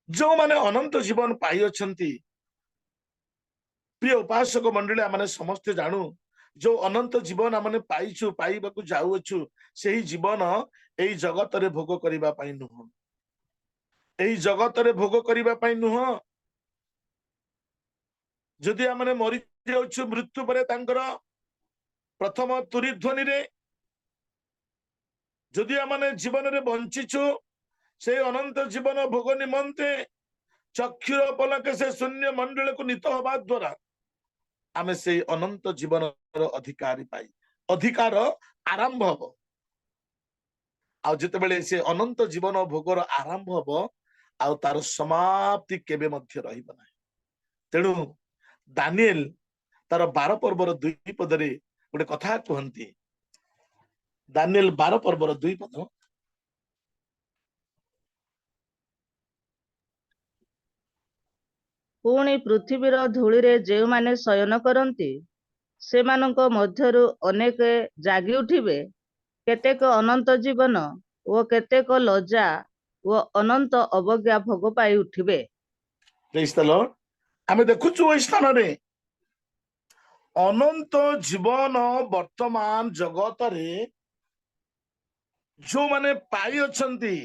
ଯୋଉମାନେ ଅନନ୍ତ ଜୀବନ ପାଇଅଛନ୍ତି, ପ୍ରିୟ ଉପାସକ ମଣ୍ଡଳୀ, ଆମେ ସମସ୍ତେ ଜାଣୁ ଯୋଉ ଅନନ୍ତ ଜୀବନ ଆମେ ପାଇଛୁ, ପାଇବାକୁ ଯାଉଅଛୁ, ସେହି ଜୀବନ ଏଇ ଜଗତରେ ଭୋଗ କରିବା ପାଇଁ ନୁହଁ। ଏଇ ଜଗତରେ ଭୋଗ କରିବା ପାଇଁ ନୁହଁ। ଯଦି ଆମେ ମରି ଯାଉଛୁ, ମୃତ୍ୟୁ ପରେ ତାଙ୍କର ପ୍ରଥମ ତୁରୀ ଧ୍ୱନିରେ ଯଦି ଆମେ ଜୀବନରେ ବଞ୍ଚିଛୁ, ସେ ଅନନ୍ତ ଜୀବନ ଭୋଗ ନିମନ୍ତେ ଚକ୍ଷୁର ପଲକେ ସେ ଶୂନ୍ୟ ମଣ୍ଡଳକୁ ନୀତ ହେବା ଦ୍ୱାରା ଆମେ ସେଇ ଅନନ୍ତ ଜୀବନର ଅଧିକାର ଆରମ୍ଭ ହବ। ଆଉ ଯେତେବେଳେ ସେ ଅନନ୍ତ ଜୀବନ ଭୋଗର ଆରମ୍ଭ ହବ, ଆଉ ତାର ସମାପ୍ତି କେବେ ମଧ୍ୟ ରହିବ ନାହିଁ। ତେଣୁ ଦାନିଏଲ ତାର 12 ପର୍ବର 2 ପଦରେ ଗୋଟେ କଥା କୁହନ୍ତି। ଦାନିଏଲ 12 ପର୍ବର 2 ପଦ, ପୁଣି ପୃଥିବୀର ଧୂଳିରେ ଯେଉଁମାନେ ଶୟନ କରନ୍ତି ସେମାନଙ୍କ ମଧ୍ୟରୁ ଅନେକ ଜାଗି ଉଠିବେ, କେତେକ ଅନନ୍ତ ଜୀବନ ଓ କେତେକ ଲଜ୍ଜା ଓ ଅନନ୍ତ ଅବଜ୍ଞା ଭୋଗ ପାଇ ଉଠିବେ। ଆମେ ଦେଖୁଛୁ ଏଇ ସ୍ଥାନରେ ଅନନ୍ତ ଜୀବନ ବର୍ତ୍ତମାନ ଜଗତରେ ଯୋଉମାନେ ପାଇଅଛନ୍ତି,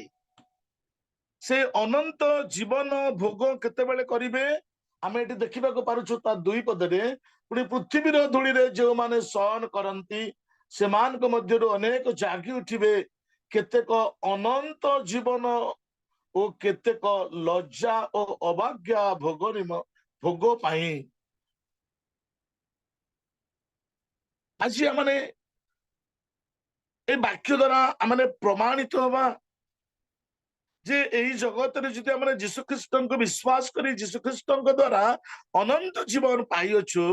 ସେ ଅନନ୍ତ ଜୀବନ ଭୋଗ କେତେବେଳେ କରିବେ? ଆମେ ଏଠି ଦେଖିବାକୁ ପାରୁଛୁ ତା 2 ପଦରେ, ପୁଣି ପୃଥିବୀର ଧୂଳିରେ ଯେଉଁମାନେ ଶୟନ କରନ୍ତି ସେମାନଙ୍କ ମଧ୍ୟରୁ ଅନେକ ଜାଗି ଉଠିବେ, କେତେକ ଅନନ୍ତ ଜୀବନ ଓ କେତେକ ଲଜ୍ଜା ଓ ଅବାଜ୍ଞା ଭୋଗ ପାଇଁ। ଆଜି ଆମେ এই ବାକ୍ୟ ଦ୍ୱାରା ଆମେ ପ୍ରମାଣିତ ହବା ଯେ ଏହି ଜଗତରେ ଯଦି ଆମେ ଯୀଶୁଖ୍ରୀଷ୍ଟଙ୍କୁ ବିଶ୍ୱାସ କରି ଯୀଶୁଖ୍ରୀଷ୍ଟଙ୍କ ଦ୍ୱାରା ଅନନ୍ତ ଜୀବନ ପାଇଅଛୁ।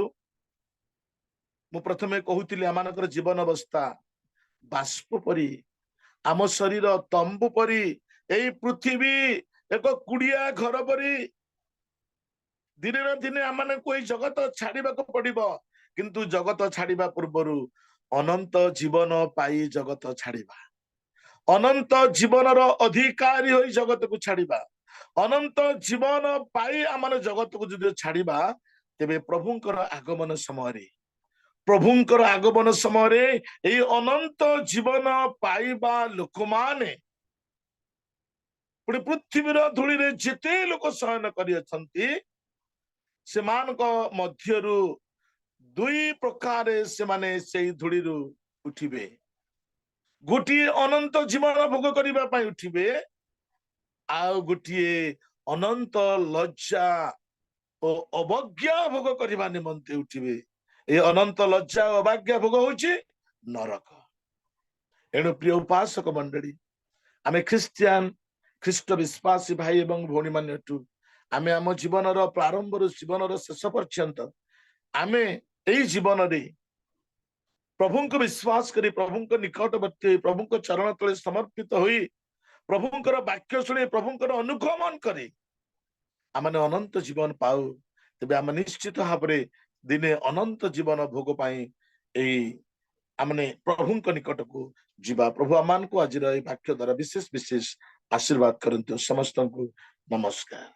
ମୁଁ ପ୍ରଥମେ କହୁଥିଲି ଆମମାନଙ୍କର ଜୀବନ ଅବସ୍ଥା ବାଷ୍ପ ପରି, ଆମ ଶରୀର ତମ୍ବୁ ପରି, ଏଇ ପୃଥିବୀ ଏକ କୁଡିଆ ଘର ପରି। ଦିନେ ନା ଦିନେ ଆମମାନଙ୍କୁ ଏଇ ଜଗତ ଛାଡିବାକୁ ପଡିବ, କିନ୍ତୁ ଜଗତ ଛାଡିବା ପୂର୍ବରୁ ଅନନ୍ତ ଜୀବନ ପାଇ ଜଗତ ଛାଡିବା, ଅନନ୍ତ ଜୀବନର ଅଧିକାରୀ ହୋଇ ଜଗତକୁ ଛାଡିବା, ଅନନ୍ତ ଜୀବନ ପାଇ ଆମର ଜଗତକୁ ଯଦି ଛାଡିବା, ତେବେ ପ୍ରଭୁଙ୍କର ଆଗମନ ସମୟରେ ଏଇ ଅନନ୍ତ ଜୀବନ ପାଇବା ଲୋକମାନେ ପୁଣି ପୃଥିବୀର ଧୂଳିରେ ଯେତେ ଲୋକ ଶୟନ କରିଅଛନ୍ତି ସେମାନଙ୍କ ମଧ୍ୟରୁ 2 ପ୍ରକାର ସେମାନେ ସେଇ ଧୂଳିରୁ ଉଠିବେ। ଗୋଟିଏ ଅନନ୍ତ ଜୀବନ ଭୋଗ କରିବା ପାଇଁ ଉଠିବେ, ଆଉ ଗୋଟିଏ ଅନନ୍ତ ଲଜ୍ଜା ଓ ଅବଜ୍ଞା ଭୋଗ କରିବା ନିମନ୍ତେ ଉଠିବେ। ଏ ଅନନ୍ତ ଲଜ୍ଜା ଓ ଅବଜ୍ଞା ଭୋଗ ହଉଛି ନରକ। ଏଣୁ ପ୍ରିୟ ଉପାସକ ମଣ୍ଡଳୀ, ଆମେ ଖ୍ରୀଷ୍ଟିଆନ ଖ୍ରୀଷ୍ଟ ବିଶ୍ୱାସୀ ଭାଇ ଏବଂ ଭଉଣୀ ମାନେଠୁ ଆମେ ଆମ ଜୀବନର ପ୍ରାରମ୍ଭରୁ ଜୀବନର ଶେଷ ପର୍ଯ୍ୟନ୍ତ ଆମେ ଏଇ ଜୀବନରେ ପ୍ରଭୁଙ୍କୁ ବିଶ୍ୱାସ କରି, ପ୍ରଭୁଙ୍କ ନିକଟବର୍ତ୍ତୀ ହୋଇ, ପ୍ରଭୁଙ୍କ ଚରଣ ତଳେ ସମର୍ପିତ ହୋଇ, ପ୍ରଭୁଙ୍କର ବାକ୍ୟ ଶୁଣି, ପ୍ରଭୁଙ୍କର ଅନୁଗମନ କରି ଆମେ ଅନନ୍ତ ଜୀବନ ପାଉ। ତେବେ ଆମେ ନିଶ୍ଚିତ ଭାବରେ ଦିନେ ଅନନ୍ତ ଜୀବନ ଭୋଗ ପାଇଁ ଏଇ ଆମେ ପ୍ରଭୁଙ୍କ ନିକଟକୁ ଯିବା। ପ୍ରଭୁ ଆମମାନଙ୍କୁ ଆଜିର ଏଇ ବାକ୍ୟ ଦ୍ୱାରା ବିଶେଷ ଆଶୀର୍ବାଦ କରନ୍ତୁ। ସମସ୍ତଙ୍କୁ ନମସ୍କାର।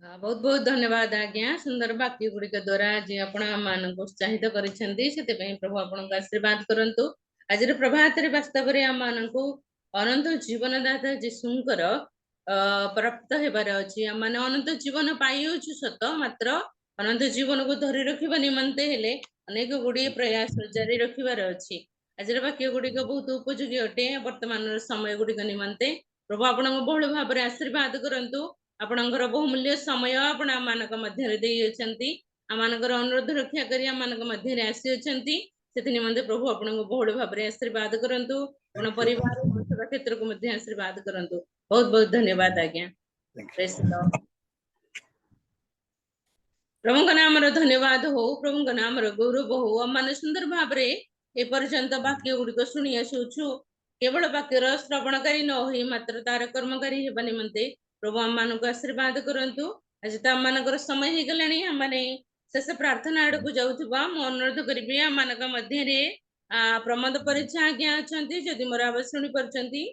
बहुत बहुत धन्यवाद आज्ञा सुंदर वाक्य गुड़िक द्वारा आज आपण मानक उत्साहित करिसेंती सेते प्रभु आपनको आशीर्वाद करंतु आज प्रभात रे वास्तव रे हम माननको अनंत जीवनदाता जीशुंकर प्राप्त हेबार अछि हम माने अनंत जीवन पाइयोछु सत मात्र अनंत जीवन को धरि रखिबा निमंते हेले अनेक गुडी प्रयास जारी रखिबार अछि आज वाक्य गुड़िक बहुत उपयोगी अटे वर्तमान समय गुड़िक निमंते प्रभु आपनको बहुल भाव रे आशीर्वाद करंतु आपणकर बहुमूल्य समय आपण मानक मध्य देइछंती आमानकर अनुरोध रक्षा करी आमानक मध्य आसी अछंती सेति निमंते प्रभु आपनको बहुल भाव रे आशीर्वाद करंतु आपण परिवार और सेवा क्षेत्र को मध्य आशीर्वाद करंतु बहुत बहुत धन्यवाद आज्ञा प्रेज द लॉर्ड प्रभु का नाम रो धन्यवाद हो प्रभु का नाम रो गौरव हो अमान सुंदर भाव रे ए पर्यंत वाक्य गुडी को सुनी आसुछु केवल वाक्यर श्रवणकारी न होई मात्र तार कर्मकारी हेबा निमंते प्रभु आम मानक आशीर्वाद करंतु आज तो आम मानकर समय ही गलानी हम माने शेष प्रार्थना आड़ को जाउथबा मो अनुरोध करबी आम मानक मध्य रे प्रमोद परीक्षा आज्ञा अछंती जदि मोर आवाज सुनी परचंती